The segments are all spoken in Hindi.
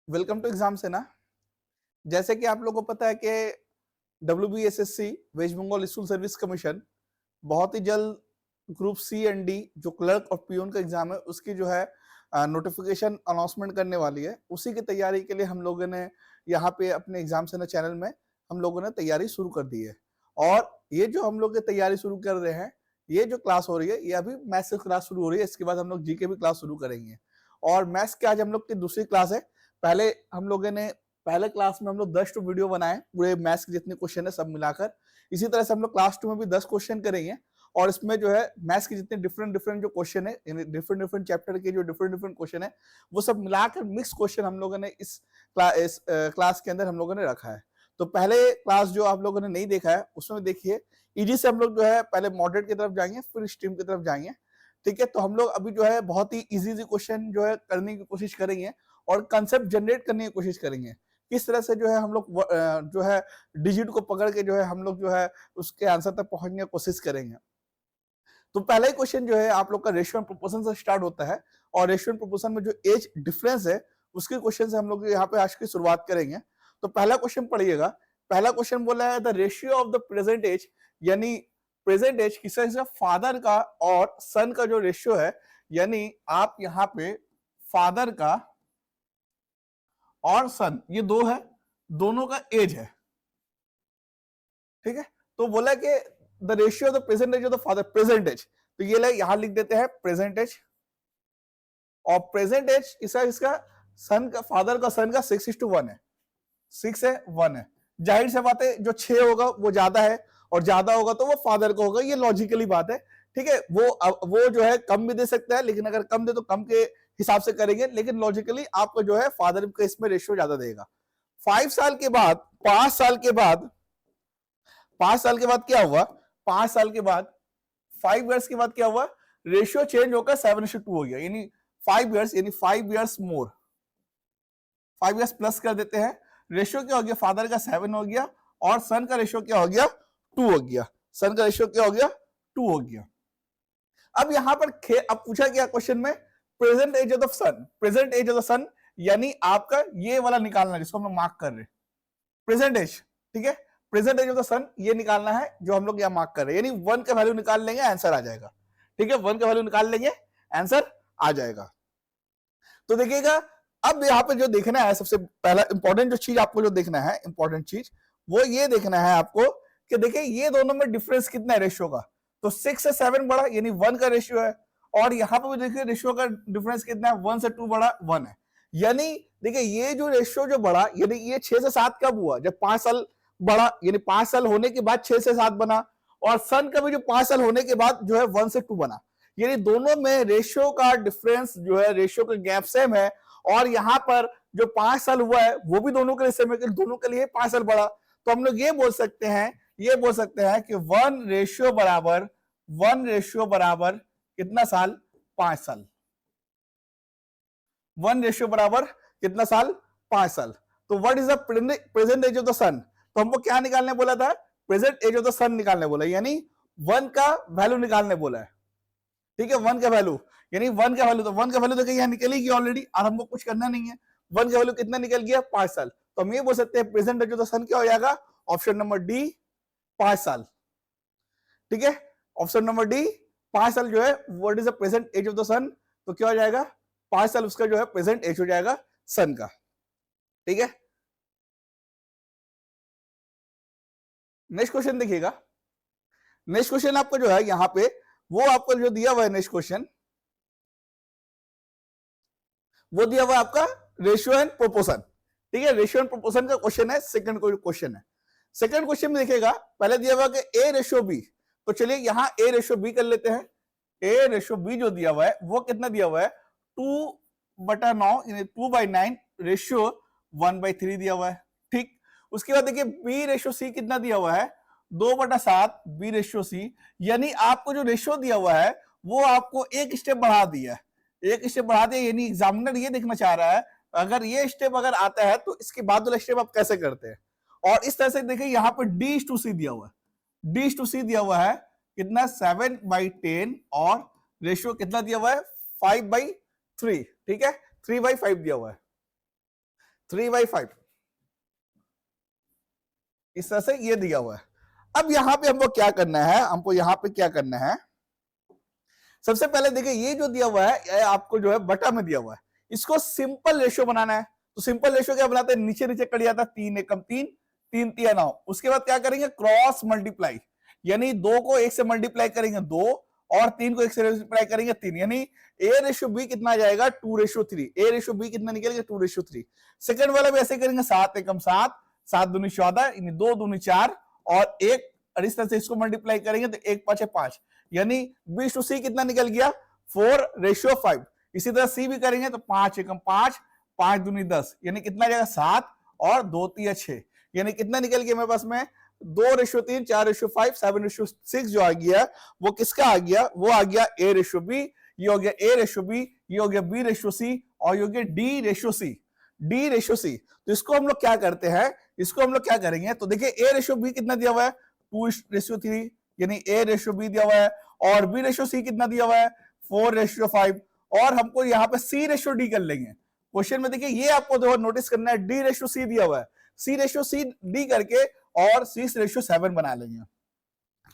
वेलकम टू एग्जाम से ना। जैसे कि आप लोगों को पता है कि WBSSC West Bengal school service commission बहुत ही जल्द ग्रुप सी एंड डी जो क्लर्क और पियून का एग्जाम है उसकी जो है नोटिफिकेशन अनाउंसमेंट करने वाली है। उसी की तैयारी के लिए हम लोगों ने यहाँ पे अपने एग्जाम सेना चैनल में हम लोगों ने तैयारी शुरू कर दी है। और ये जो हम लोग तैयारी शुरू कर रहे हैं, ये जो क्लास हो रही है ये अभी मैथ्स की क्लास शुरू हो रही है। इसके बाद हम लोग जीके भी क्लास शुरू करेंगे। और मैथ्स की आज हम लोग की दूसरी क्लास है। पहले हम लोगों ने पहले क्लास में हम लोग 10 वीडियो बनाए पूरे मैथ्स के जितने क्वेश्चन है सब मिलाकर। इसी तरह से हम लोग क्लास 2 में भी 10 क्वेश्चन करेंगे। और इसमें जो है मैथ्स के जितने डिफरेंट डिफरेंट जो क्वेश्चन है, डिफरेंट चैप्टर के जो डिफरेंट डिफरेंट क्वेश्चन है, वो सब मिलाकर मिक्स क्वेश्चन हम लोगों ने इस क्लास के अंदर हम लोगों ने रखा है। तो पहले क्लास जो आप लोगों ने नहीं देखा है उसमें देखिए, इजी से हम लोग जो है पहले मॉडरेट की तरफ जाएंगे फिर स्ट्रीम की तरफ जाएंगे। ठीक है, तो हम लोग अभी जो है बहुत ही इजी क्वेश्चन जो है करने की कोशिश करेंगे और कंसेप्ट जनरेट करने की कोशिश करेंगे। किस तरह से जो है हम लोग जो है डिजिट को पकड़ के जो है हम लोग जो है उसके आंसर तक पहुंचने की कोशिश करेंगे। तो पहला ही क्वेश्चन जो है आप लोग का रेशियो एंड प्रोपोर्शन से स्टार्ट होता है। और रेशियो एंड प्रोपोर्शन में जो एज डिफरेंस है उसके क्वेश्चन से हम लोग यहाँ पे आज की शुरुआत करेंगे। तो पहला क्वेश्चन पढ़िएगा। पहला क्वेश्चन बोला है the ratio of the present age, यानी प्रेजेंट एज किसका, फादर का और सन का जो रेशियो है, यानी आप यहाँ पे फादर का और सन ये दो है, दोनों का एज है। ठीक है, तो बोला कि the ratio of the present age of the father, present age, तो ये ले यहां लिख देते हैं प्रेजेंट एज। और प्रेजेंट एज इसका सन का, फादर का सन का 6:1 है, 6 है 1 है। जाहिर से बात है जो 6 होगा वो ज्यादा है और ज्यादा होगा तो वो फादर का होगा, ये लॉजिकली बात है। ठीक है, वो जो है कम भी दे सकता है, लेकिन अगर कम दे तो कम के हिसाब से करेंगे, लेकिन लॉजिकली आपको जो है फादर का इसमें रेशियो ज्यादा देगा। 5 साल के बाद, 5 साल के बाद, 5 साल के बाद क्या हुआ, 5 साल के बाद 5 इयर्स के बाद क्या हुआ, रेशियो चेंज होकर 7:2 हो गया, यानी 5 इयर्स, यानी 5 इयर्स मोर, 5 इयर्स प्लस कर देते हैं। रेशियो क्या हो गया, फादर का 7 हो गया और सन का रेशियो क्या हो गया, 2 हो गया। सन का रेशियो क्या हो गया, 2 हो गया। अब यहां पर अब पूछा गया क्वेश्चन में present age of the son, present age of the son यानी आपका ये वाला निकालना है जिसको हम लोग मार्क कर रहे हैं, प्रेजेंट एज। ठीक है, present age of the son ये निकालना है जो हम लोग यहाँ मार्क कर रहे हैं, यानी 1 का वैल्यू निकाल लेंगे आंसर आ जाएगा। ठीक है, 1 का वैल्यू निकाल लेंगे आंसर आ जाएगा। तो देखिएगा, अब यहाँ पे जो देखना है सबसे पहला इंपॉर्टेंट जो चीज आपको जो देखना है, इंपॉर्टेंट चीज वो ये देखना है आपको कि देखिए ये दोनों में डिफरेंस कितना है रेशियो का। तो 6 से 7 बड़ा यानी 1 का रेशियो है, और यहाँ पे भी देखिए रेशियो का डिफरेंस कितना है, 1 से 2 बड़ा 1 है। यानी देखिए ये जो रेशियो जो बड़ा, यानी ये 6 से 7 कब हुआ, जब 5 साल बड़ा, यानी 5 साल होने के बाद 6 से 7 बना। और सन का भी जो 5 साल होने के बाद जो है 1 से 2 बना, यानी दोनों में रेशियो का डिफरेंस जो है, रेशियो का गैप सेम है। और यहाँ पर जो 5 साल हुआ है वो भी दोनों के लिए सेम है, दोनों के लिए 5 साल बड़ा। तो हम लोग ये बोल सकते हैं कि 1 रेशियो बराबर कितना साल, 5 साल। 1 रेशियो बराबर कितना साल, 5 साल। तो what is the present age of the son, तो हमको क्या निकालने बोला था, present age of the son निकालने बोला, यानी 1 का वैल्यू निकालने बोला है। ठीक है, 1 का वैल्यू, यानी 1 का वैल्यू, तो 1 का वैल्यू देखिए यहाँ निकलेगी ऑलरेडी और हमको कुछ करना नहीं है। 1 का वैल्यू कितना निकल गया, 5 साल। तो हम ये बोल सकते हैं प्रेजेंट एज ऑफ द सन क्या हो जाएगा, ऑप्शन नंबर डी 5 साल। ठीक है, ऑप्शन नंबर डी 5 साल जो है what is the present age of the son, तो क्या हो जाएगा 5 साल उसका जो है प्रेजेंट एज हो जाएगा सन का। ठीक है, नेक्स्ट क्वेश्चन देखिएगा। नेक्स्ट क्वेश्चन आपको जो है यहाँ पे वो आपको जो दिया हुआ है, नेक्स्ट क्वेश्चन वो दिया हुआ है आपका रेशियो एंड प्रोपोर्शन। ठीक है, रेशियो एंड प्रोपोर्शन का क्वेश्चन है, सेकंड क्वेश्चन है। सेकंड क्वेश्चन में देखिएगा, पहले दिया हुआ कि ए रेशियो बी, तो चलिए यहां ए रेशियो बी कर लेते हैं। ए रेशियो बी जो दिया हुआ है वो कितना दिया हुआ है, 2/9 यानी 2/9 रेशियो 1/3 दिया हुआ है। ठीक, उसके बाद देखिए बी रेशियो सी कितना दिया हुआ है, 2/7 बी रेशियो सी, यानी आपको जो रेशियो दिया हुआ है वो आपको एक स्टेप बढ़ा दिया है, एक स्टेप बढ़ा दिया, यानी एग्जामिनर ये देखना चाह रहा है अगर ये स्टेप अगर आता है तो इसके बाद वाला स्टेप आप कैसे करते हैं। और इस तरह से देखिए यहाँ पर D/C दिया हुआ है, D/C दिया हुआ है कितना, 7/10, और रेशियो कितना दिया हुआ है, 5/3। ठीक है, 3/5 दिया हुआ है। 3/5 इस तरह से ये दिया हुआ है। अब यहां पे हमको क्या करना है, हमको यहां पे क्या करना है, सबसे पहले देखिए ये जो दिया हुआ है आपको जो है बटा में दिया हुआ है, इसको सिंपल रेशियो बनाना है। तो सिंपल रेशियो क्या बनाते हैं, नीचे नीचे कट जाता है, 3 एकम 3, 3 तिया 9। उसके बाद क्या करेंगे, क्रॉस मल्टीप्लाई, यानी 2 को 1 से मल्टीप्लाई करेंगे 2 और 3 को 1 से मल्टीप्लाई करेंगे 3, यानी A/B कितना आ जाएगा 2/3। A/B कितना निकलेगा 2/3। सेकंड वाला भी ऐसे करेंगे, 7 एकम 7, 7 दूनी 14, यानी 2 दूनी 4 और 1, और इस तरह से इसको मल्टीप्लाई करेंगे तो 1 5 5, यानी B/C कितना निकल गया 4/5। इसी तरह C भी करेंगे तो 5 एकम 5, 5 दूनी 10, यानी कितना जाएगा 7 और 2 तिया 6, यानी कितना निकल गया मेरे पास में 2/3, 4/5, 7/6 जो आ गया वो किसका आ गया, वो आ गया A/B, ये हो गया A/B, ये हो गया B/C और ये हो गया D/C। D/C तो इसको हम लोग क्या करते हैं, इसको हम लोग क्या करेंगे, तो देखिए A/B कितना दिया हुआ है 2/3, यानी A/B दिया हुआ है, और B/C कितना दिया हुआ है 4/5, और हमको यहाँ पे C/D कर लेंगे। क्वेश्चन में देखिए ये आपको नोटिस करना है, D/C दिया हुआ है, C/D करके और 6/7 बना लेंगे।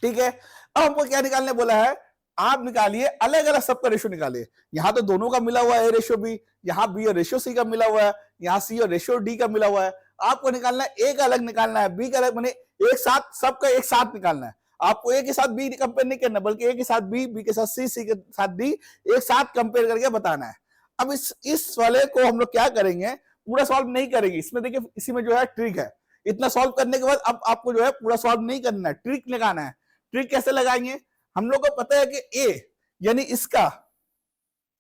ठीक है, अब हमको क्या निकालने बोला है, आप निकालिए अलग अलग सबका रेशियो निकालिए। यहां तो दोनों का मिला हुआ है A/B, यहाँ B और रेशियो C का मिला हुआ है, यहाँ C और रेशियो D का मिला हुआ है। आपको निकालना है A का अलग निकालना है, B का अलग, माने एक साथ सबका एक साथ निकालना है। आपको A के साथ B कंपेयर नहीं करना, बल्कि A के साथ B के साथ C के साथ D एक साथ कंपेयर करके बताना है। अब इस वाले को हम लोग क्या करेंगे, पूरा सॉल्व नहीं करेंगे, इसमें देखिए इसी में जो है ट्रिक है। इतना सॉल्व करने के बाद अब आपको जो है पूरा सॉल्व नहीं करना है, ट्रिक लगाना है। ट्रिक कैसे लगाएंगे, हम लोग को पता है कि A यानी इसका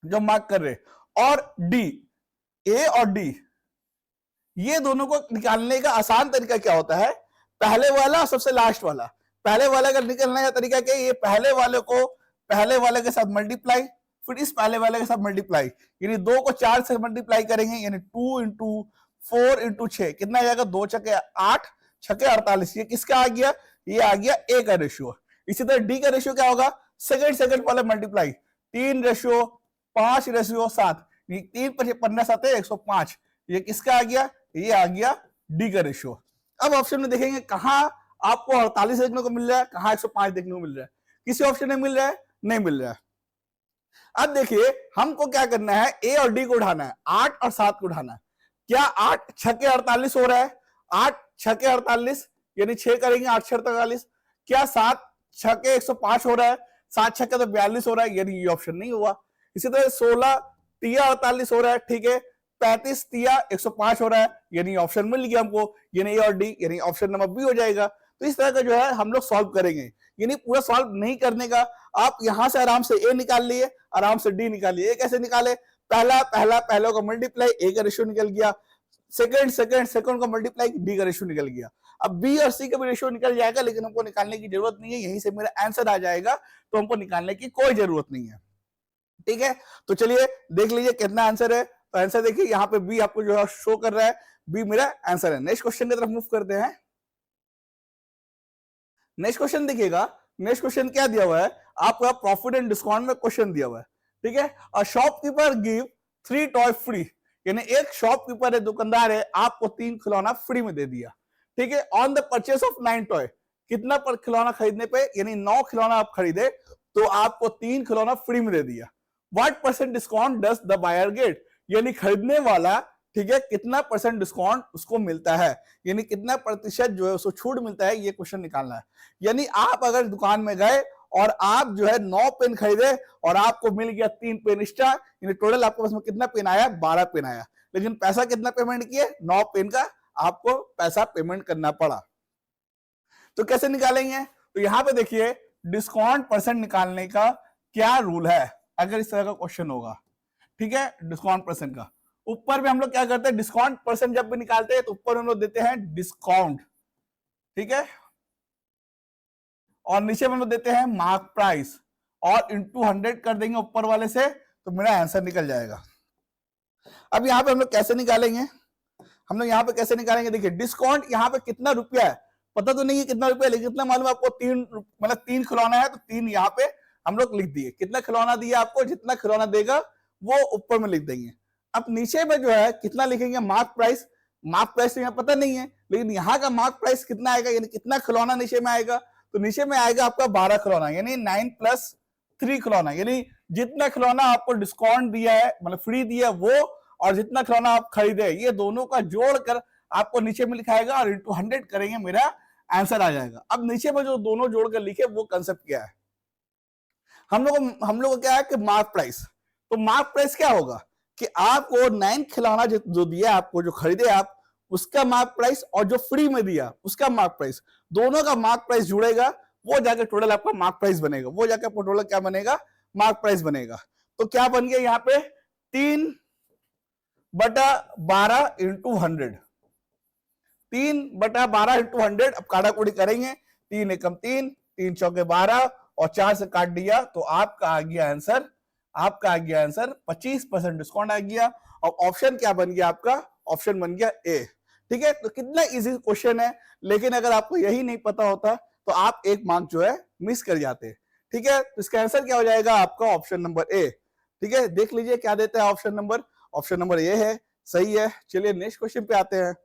जो मार्क कर रहे और D, A और D ये दोनों को निकालने का आसान तरीका क्या होता है, पहले वाला और सबसे लास्ट वाला। पहले वाले का निकालने का तरीका क्या है, ये पहले वाले को पहले वाले के साथ मल्टीप्लाई, फिर इस पहले वाले के साथ मल्टीप्लाई, यानी 2 को 4 से मल्टीप्लाई करेंगे, यानी 2 × 4 × 6 कितना आ जाएगा, 2 छके 8, छके 48। ये किसका आ गया, ये आ गया A का रेशियो। इसी तरह D का रेशियो क्या होगा, सेकंड वाला मल्टीप्लाई, 3/5/7, 3 15 7 105, ये किसका आ गया, ये आ गया D का रेशियो। अब ऑप्शन में देखेंगे कहां आपको 48 देखने को मिल रहा है, कहां 105 देखने को मिल रहा है, किसी ऑप्शन में मिल रहा है, नहीं मिल रहा है। अब देखिए हमको क्या करना है, A और D को उठाना है, 8 और 7 को उठाना है। क्या 8 छके 48 हो रहा है, 8 छके 48 यानी 6 करेंगे 8 6 48। क्या 7 छके 105 हो रहा है, 7 छके तो 42 हो रहा है, यानी ये ऑप्शन नहीं हुआ। इसी तरह 16 तिया 48 हो रहा है, ठीक है, 35 तिया 105 हो रहा है, यानी ऑप्शन मिल गया हमको, यानी A और D, यानी ऑप्शन नंबर B हो जाएगा। तो इस तरह का जो है हम लोग सॉल्व करेंगे, यानी पूरा सॉल्व नहीं करने का, आप यहां से आराम से A निकाल लिए, आराम से D निकालिए। A कैसे निकाले, पहले को मल्टीप्लाई, A का रेशियो निकल गया, सेकंड को मल्टीप्लाई, D का रेशियो निकल गया। अब B और C का भी रेशियो निकल जाएगा, लेकिन हमको निकालने की जरूरत नहीं है, यहीं से मेरा आंसर आ जाएगा, तो हमको निकालने की कोई जरूरत नहीं है। ठीक है, तो चलिए देख लीजिए कितना आंसर है। तो आंसर देखिए यहाँ पे B आपको जो है शो कर रहा है, B मेरा आंसर है। नेक्स्ट क्वेश्चन की तरफ मूव करते हैं। नेक्स्ट क्वेश्चन देखिएगा, नेक्स्ट क्वेश्चन क्या दिया हुआ है, आपका प्रॉफिट एंड डिस्काउंट में क्वेश्चन दिया हुआ है। ठीक है, a shopkeeper give 3 toy free, यानी एक शॉपकीपर है, दुकानदार है, आपको 3 खिलौना फ्री में दे दिया। ठीक है, on the purchase of 9 toy, कितना पर खिलौना खरीदने पे, यानी 9 खिलौना आप खरीदे तो आपको 3 खिलौना फ्री में दे दिया। What percent discount does the buyer get, यानी खरीदने वाला, ठीक है, कितना परसेंट डिस्काउंट उसको मिलता है, यानी कितना प्रतिशत जो है उसको छूट मिलता है, ये क्वेश्चन निकालना है। यानी आप अगर दुकान में गए और आप जो है 9 पेन खरीदे और आपको मिल गया 3 पेन एक्स्ट्रा, यानी टोटल आपके पास में कितना पेन आया, 12 पेन आया, लेकिन पैसा कितना पेमेंट किए, 9 पेन का आपको पैसा पेमेंट करना पड़ा। तो कैसे निकालेंगे, तो यहां पे देखिए डिस्काउंट परसेंट निकालने का क्या रूल है, अगर इस तरह का क्वेश्चन होगा। ठीक है, डिस्काउंट परसेंट का ऊपर में हम लोग क्या करते हैं, डिस्काउंट परसेंट जब भी निकालते हैं तो ऊपर हम लोग देते हैं डिस्काउंट, ठीक है, और नीचे में हम लोग देते हैं मार्क प्राइस, और इंटू 100 कर देंगे ऊपर वाले से, तो मेरा आंसर निकल जाएगा। अब यहाँ पे हम लोग कैसे निकालेंगे, हम लोग यहाँ पे कैसे निकालेंगे, देखिए डिस्काउंट यहाँ पे कितना रुपया है पता तो नहीं है कितना रुपया, लेकिन कितना मालूम आपको, 3 खिलौना है तो 3 यहाँ पे हम लोग लिख दिए। कितना खिलौना दिया आपको, जितना खिलौना देगा वो ऊपर में लिख देंगे। अब नीचे में जो है कितना लिखेंगे, मार्क प्राइस, मार्क प्राइस यहाँ पता नहीं है, लेकिन यहाँ का मार्क प्राइस कितना आएगा, यानी कितना खिलौना नीचे में आएगा, तो नीचे में आएगा आपका 12 खिलौना, यानी 9 + 3 खिलौना, यानी जितना खिलौना आपको डिस्काउंट दिया है, मतलब फ्री दिया वो, और जितना खिलौना आप खरीदे, ये दोनों का जोड़कर आपको नीचे में लिखाएगा और इंटू 100 करेंगे, मेरा आंसर आ जाएगा। अब नीचे में जो दोनों जोड़कर लिखे वो कंसेप्ट क्या है, हम लोग को क्या है कि मार्क प्राइस। तो मार्क प्राइस क्या होगा कि आपको 9 खिलौना जो दिया आपको, जो खरीदे आप, उसका मार्क प्राइस और जो फ्री में दिया उसका मार्क प्राइस, दोनों का मार्क प्राइस जुड़ेगा, वो जाकर टोटल आपका मार्क प्राइस बनेगा, वो जाकर टोटल क्या बनेगा, मार्क प्राइस बनेगा। तो क्या बन गया यहाँ पे 3/12 × 100, 3/12 × 100। अब काटाकुटी करेंगे, 3 एकम 3, 3 चौके 12 और 4 से काट दिया, तो आपका आ गया आंसर, 25% डिस्काउंट आ गया। और ऑप्शन क्या बन गया आपका, ऑप्शन बन गया ए। ठीक है, तो कितना इजी क्वेश्चन है, लेकिन अगर आपको यही नहीं पता होता तो आप एक मार्क जो है मिस कर जाते। ठीक है, तो इसका आंसर क्या हो जाएगा आपका, ऑप्शन नंबर ए। ठीक है, देख लीजिए क्या देता है ऑप्शन नंबर ए है, सही है। चलिए नेक्स्ट क्वेश्चन पे आते हैं,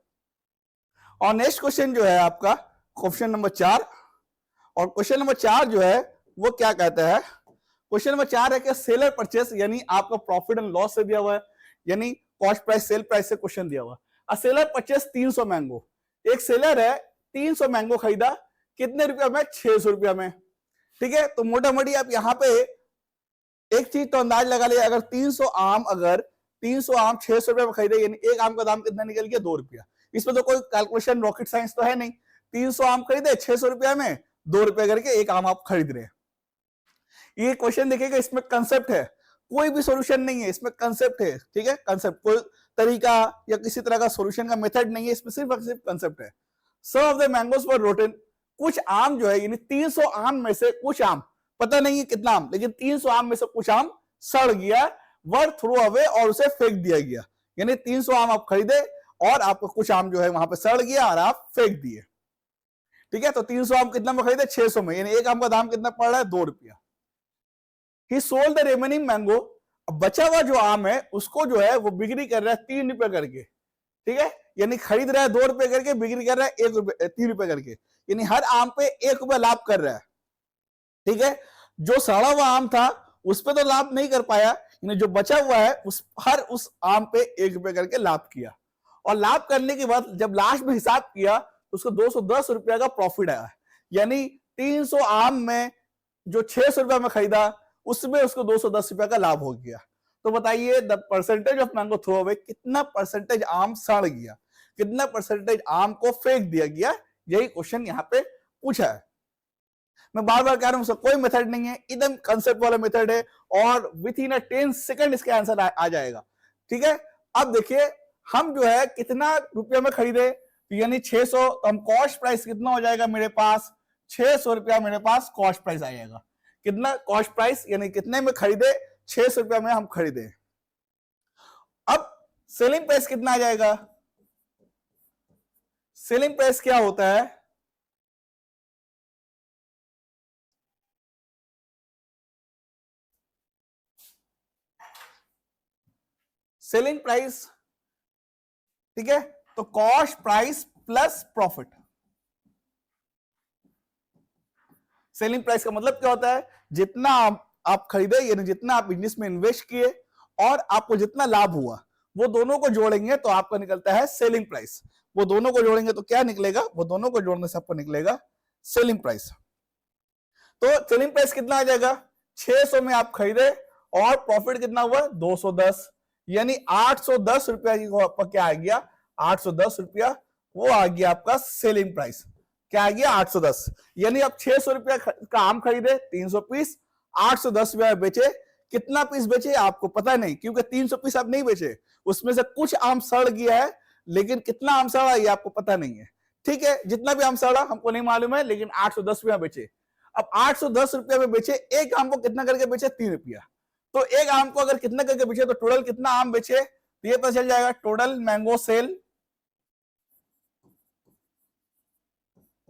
और नेक्स्ट क्वेश्चन जो है आपका क्वेश्चन नंबर 4, और क्वेश्चन नंबर 4 जो है वो क्या कहता है, क्वेश्चन नंबर 4 है कि सेलर परचेस, यानी आपका प्रॉफिट एंड लॉस से दिया हुआ है, यानी कॉस्ट प्राइस सेल प्राइस से क्वेश्चन दिया हुआ है। सेलर परचेस 300 मैंगो, एक सेलर है 300 मैंगो खरीदा, कितने रुपया में, 600 रुपया में। ठीक है, तो मोटा मोटी आप यहाँ पे एक चीज तो अंदाज लगा लिया, अगर 300 आम 600 रुपये में खरीदे, यानी एक आम का दाम कितना निकल गया, 2 रुपया। इसमें तो कोई कैलकुलेशन रॉकेट साइंस तो है नहीं, 300 आम खरीदे 600 रुपया में, 2 रुपए करके एक आम आप खरीद रहे हैं। ये क्वेश्चन देखिएगा, इसमें कंसेप्ट है, कोई भी सॉल्यूशन नहीं है, इसमें कंसेप्ट है। ठीक है, कंसेप्ट, कोई तरीका या किसी तरह का सॉल्यूशन का मेथड नहीं है, इसमें सिर्फ कंसेप्ट है। Some of the mangoes were rotten, कुछ आम जो है, यानी 300 आम में से कुछ आम, पता नहीं है कितना आम, लेकिन 300 आम में से कुछ आम सड़ गया, वर थ्रो अवे, और उसे फेंक दिया गया। यानी 300 आम आप खरीदे और आपको कुछ आम जो है वहां पे सड़ गया और आप फेंक दिए। ठीक है, तो 300 आम कितना में खरीदे, 600 में, यानी एक आम का दाम कितना पड़ रहा है, 2 रुपया। ही सोल्ड द रिमेनिंग मैंगो, बचा हुआ जो आम है उसको जो है वो बिक्री कर रहा है 3 रुपए करके। ठीक है, यानी खरीद रहा है 2 रुपए करके, बिक्री कर रहा है 3 रुपए करके, यानी हर आम पे 1 रुपया लाभ कर रहा है। ठीक है, जो सड़ा हुआ आम था उस पे तो लाभ नहीं कर पाया, यानी जो बचा हुआ है उस आम पे 1 रुपए करके लाभ किया, और लाभ करने के बाद जब लास्ट में हिसाब किया तो उसको 210 रुपया का प्रॉफिट आया। यानी 300 आम में जो 600 रुपया में खरीदा उसमें उसको 210 रुपया का लाभ हो गया। तो बताइए the percentage of mango throw away, कितना परसेंटेज आम सड़ गया, कितना परसेंटेज आम को फेंक दिया गया, यही क्वेश्चन यहाँ पे पूछा है। मैं बार बार कह रहा हूं, कोई मेथड नहीं है, एकदम कंसेप्ट वाला मेथड है, और विथ इन 10 सेकंड इसका आंसर आ जाएगा। ठीक है, अब देखिए हम जो है कितना रुपया में खरीदे, यानी 600, तो हम कॉस्ट प्राइस कितना हो जाएगा मेरे पास, 600 रुपया मेरे पास कॉस्ट प्राइस आ जाएगा। कितना कॉस्ट प्राइस, यानी कितने में खरीदे, 600 रुपया में हम खरीदे। अब सेलिंग प्राइस कितना आ जाएगा, सेलिंग प्राइस क्या होता है, सेलिंग प्राइस, ठीक है, तो cost price plus profit. Selling price का मतलब क्या होता है, जितना आप खरीदे, यानी जितना आप बिजनेस में इन्वेस्ट किए और आपको जितना लाभ हुआ, वो दोनों को जोड़ेंगे तो आपका निकलता है सेलिंग प्राइस। वो दोनों को जोड़ेंगे तो क्या निकलेगा, वो दोनों को जोड़ने से आपको निकलेगा सेलिंग प्राइस। तो सेलिंग प्राइस कितना आ जाएगा, 600 में आप खरीदे और प्रॉफिट कितना हुआ, 210, यानी 810 रुपया की क्या आ गया, 810 रुपया वो आ गया आपका सेलिंग प्राइस। क्या आ गया, 810, यानी आप 600 रुपया का आम खरीदे, 300 पीस, 810 रुपया बेचे। कितना पीस बेचे आपको पता नहीं, क्योंकि 300 पीस आप नहीं बेचे, उसमें से कुछ आम सड़ गया है, लेकिन कितना आम सड़ा ये आपको पता नहीं है। ठीक है, जितना भी आम सड़ा हमको नहीं मालूम है, लेकिन 810 रुपया बेचे। अब 810 रुपया में बेचे, एक आम को कितना करके बेचे, 3 रुपया। तो एक आम को अगर कितना करके बेचे तो टोटल कितना आम बेचे, तो ये पता चल जाएगा, टोटल मैंगो सेल।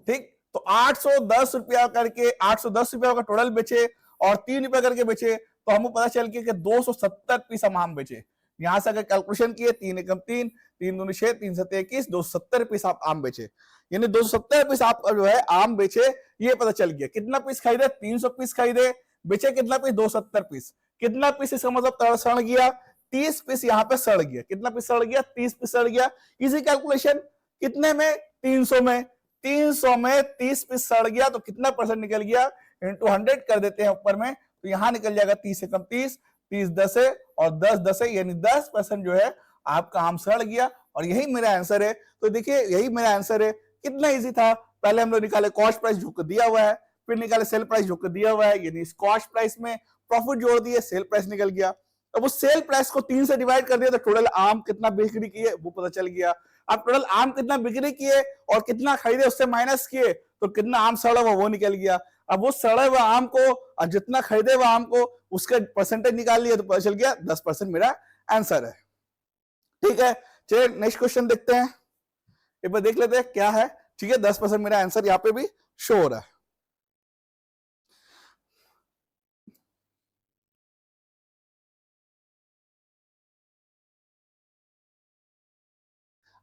ठीक, तो 810 रुपया करके, 810 रुपया का टोटल बेचे और 3 रुपया करके बेचे, तो हमको पता चल गया कि 270 पीस हम आम बेचे, यहां से अगर कैलकुलेशन किए 3 एकम 3, 3 दूनी 6, 3 सत्ते 21, 270 पीस आप आम बेचे, यानी 270 पीस आप जो है आम बेचे, ये पता चल गया। कितना पीस खरीदे? 300 पीस खरीदे, बेचे कितना पीस? 270 पीस। कितना पीस इसका मतलब सड़ गया? 30 पीस यहाँ पे सड़ गया। कितना पीस सड़ गया? 30 पीस सड़ गया। इजी कैलकुलेशन, कितने में? 300 में। 300 में 30 पीस सड़ गया तो कितना परसेंट निकल गया? इंटू 100 कर देते हैं ऊपर में, तो यहां निकल जाएगा 30 से कम 30, 30 10 है और 10 10 है, यानी 10% जो है आपका आम सड़ गया। और यही मेरा आंसर है। तो देखिए यही मेरा आंसर है। कितना इजी था। पहले हम लोग निकाले कॉस्ट प्राइस जो दिया हुआ है, फिर निकाले सेल प्राइस जो दिया हुआ है, यानी कॉस्ट प्राइस में प्रॉफिट जोड़ दिए, सेल प्राइस निकल गया। अब उस सेल प्राइस को 3 से डिवाइड कर दिया तो टोटल आम कितना बिक्री किए वो पता चल गया। अब टोटल आम कितना बिक्री किए और कितना खरीदे उससे माइनस किए तो कितना आम सड़ा हुआ वो निकल गया। अब वो सड़े हुए आम को और जितना खरीदे हुए आम को उसका परसेंटेज निकाल लिया तो पता चल गया 10% मेरा आंसर है। ठीक है, चलिए नेक्स्ट क्वेश्चन देखते हैं, एक बार देख लेते हैं क्या है। ठीक है, 10% मेरा आंसर यहाँ पे भी शो हो रहा है।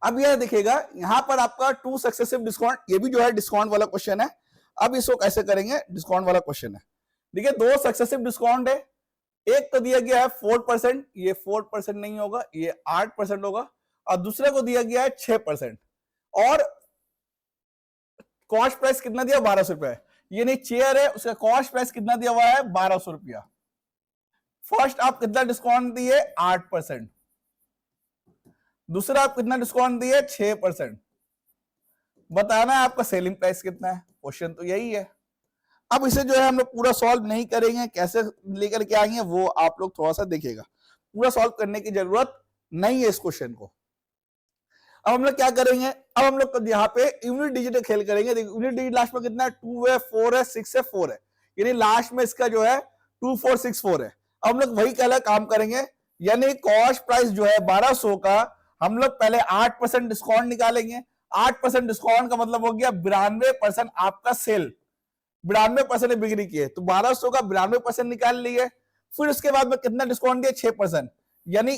अब यह देखिएगा यहां पर आपका 2 सक्सेसिव डिस्काउंट, ये भी जो है डिस्काउंट वाला क्वेश्चन है। अब इसको कैसे करेंगे? डिस्काउंट वाला क्वेश्चन है। देखिए 2 सक्सेसिव डिस्काउंट है। एक तो दिया गया है 4%, ये 4% नहीं होगा, ये 8% होगा, और दूसरे को दिया गया है 6%। और कॉस्ट प्राइस कितना दिया? 1200 रुपए। ये नहीं चेयर है, उसका कॉस्ट प्राइस कितना दिया हुआ है? 1200 रुपया। फर्स्ट आप कितना डिस्काउंट दिए? 8%। दूसरा आप कितना डिस्काउंट दिए? 6%। बताना है आपका सेलिंग प्राइस कितना है, क्वेश्चन तो यही है। अब इसे जो है हम लोग पूरा सॉल्व नहीं करेंगे, कैसे लेकर के आएंगे वो आप लोग थोड़ा सा देखिएगा, पूरा सॉल्व करने की जरूरत नहीं है इस क्वेश्चन को। अब हम लोग क्या करेंगे? अब हम लोग यहाँ पे यूनिट डिजिट खेल करेंगे। देखिए यूनिट डिजिट लास्ट में कितना है? 2 है, 4 है, 6 है, 4 है, यानी लास्ट में इसका जो है 2464 है। अब हम लोग वही कहला काम करेंगे, यानी कॉस्ट प्राइस जो है 1200 का हम लोग पहले 8% डिस्काउंट निकालेंगे। 8% डिस्काउंट का मतलब हो गया 92% आपका सेल, 92% बिक्री की है, तो 1200 का 92% निकाल लिए। फिर उसके बाद में कितना डिस्काउंट दिया? 6%, यानी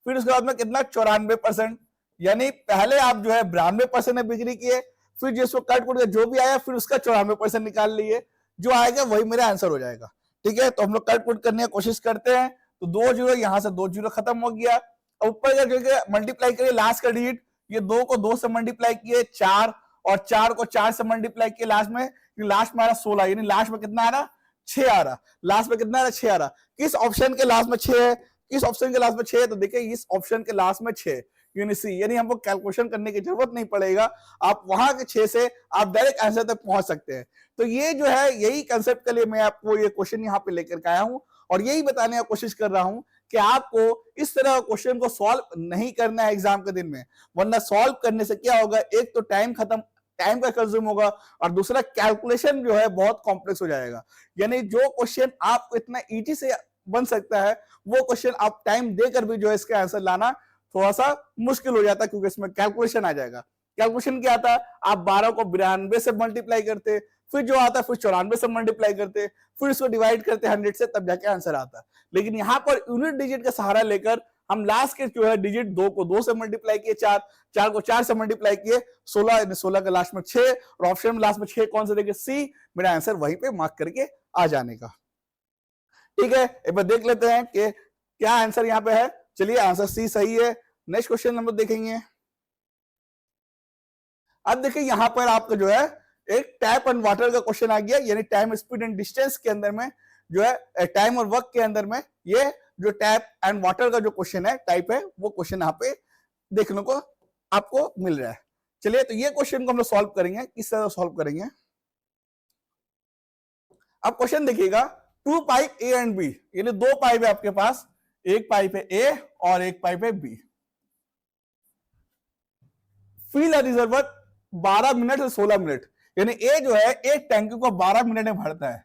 फिर उसके बाद में कितना? 94%, यानी पहले आप जो है 92% में बिक्री किए, फिर जिसको कट कुट जो भी आया फिर उसका 94% निकाल लिए, जो आएगा वही मेरा आंसर हो जाएगा। ठीक है, तो हम लोग कट कुट करने की कोशिश करते हैं। तो 2 जीरो यहां से 2 जीरो खत्म हो गया। ऊपर का जो मल्टीप्लाई करिए लास्ट का डिजिट, ये 2 को 2 से मल्टीप्लाई किए 4, और 4 को 4 से मल्टीप्लाई किए लास्ट में, लास्ट में आ रहा 16, यानी लास्ट में कितना आ रहा? 6 आ रहा। लास्ट में कितना आ रहा? 6 आ रहा। किस ऑप्शन के लास्ट में 6 है? किस ऑप्शन के लास्ट में 6 है? तो देखिए इस ऑप्शन के लास्ट में 6, यानी सी, यानी हमको कैलकुलेशन करने की जरूरत नहीं पड़ेगा, आप वहां के 6 से आप डायरेक्ट आंसर तक पहुंच सकते हैं। तो ये जो है यही कंसेप्ट के लिए मैं आपको ये क्वेश्चन यहाँ पे लेकर के आया हूं, और यही बताने की कोशिश कर रहा हूं कि आपको इस तरह क्वेश्चन को सॉल्व नहीं करना है एग्जाम के दिन में, वरना सॉल्व करने से क्या होगा? एक तो टाइम खत्म, टाइम का कंज्यूम होगा, और दूसरा कैलकुलेशन जो है बहुत कॉम्प्लेक्स हो जाएगा। यानी जो क्वेश्चन आपको इतना इजी से बन सकता है वो क्वेश्चन आप टाइम देकर भी जो है इसका आंसर लाना थोड़ा सा मुश्किल हो जाता है, क्योंकि इसमें कैलकुलेशन आ जाएगा। कैलकुलेशन क्या आता है? आप 12 को 92 से मल्टीप्लाई करते, फिर जो आता है फिर 94 से मल्टीप्लाई करते, फिर इसको डिवाइड करते 100 से, तब जाके आंसर आता है। लेकिन यहाँ पर यूनिट डिजिट का सहारा लेकर हम लास्ट के जो है डिजिट 2 को 2 से मल्टीप्लाई किए, 4 को 4 से मल्टीप्लाई किए 16, 16 का लास्ट में 6, और ऑप्शन में लास्ट में 6 कौन सा देखे? सी। मेरा आंसर वहीं पे मार्क करके आ जाने का। ठीक है, एक बार देख लेते हैं कि क्या आंसर यहाँ पे है। चलिए आंसर सी सही है। नेक्स्ट क्वेश्चन नंबर देखेंगे। अब देखिए यहां पर आपका जो है एक टैप एंड वाटर का क्वेश्चन आ गया, यानी टाइम स्पीड एंड डिस्टेंस के अंदर में जो है टाइम और वर्क के अंदर में ये जो टैप एंड वाटर का जो क्वेश्चन है टाइप है, वो क्वेश्चन यहाँ पे देखने को आपको मिल रहा है। चलिए तो ये क्वेश्चन को हम लोग सॉल्व करेंगे। किस तरह सॉल्व करेंगे? अब क्वेश्चन देखिएगा, 2 पाइप ए एंड बी, यानी 2 पाइप है आपके पास, एक पाइप है ए और एक पाइप है बी। फिल अ रिजर्वर 12 मिनट से 16 मिनट, यानी ए जो है एक टैंकी को 12 मिनट में भरता है,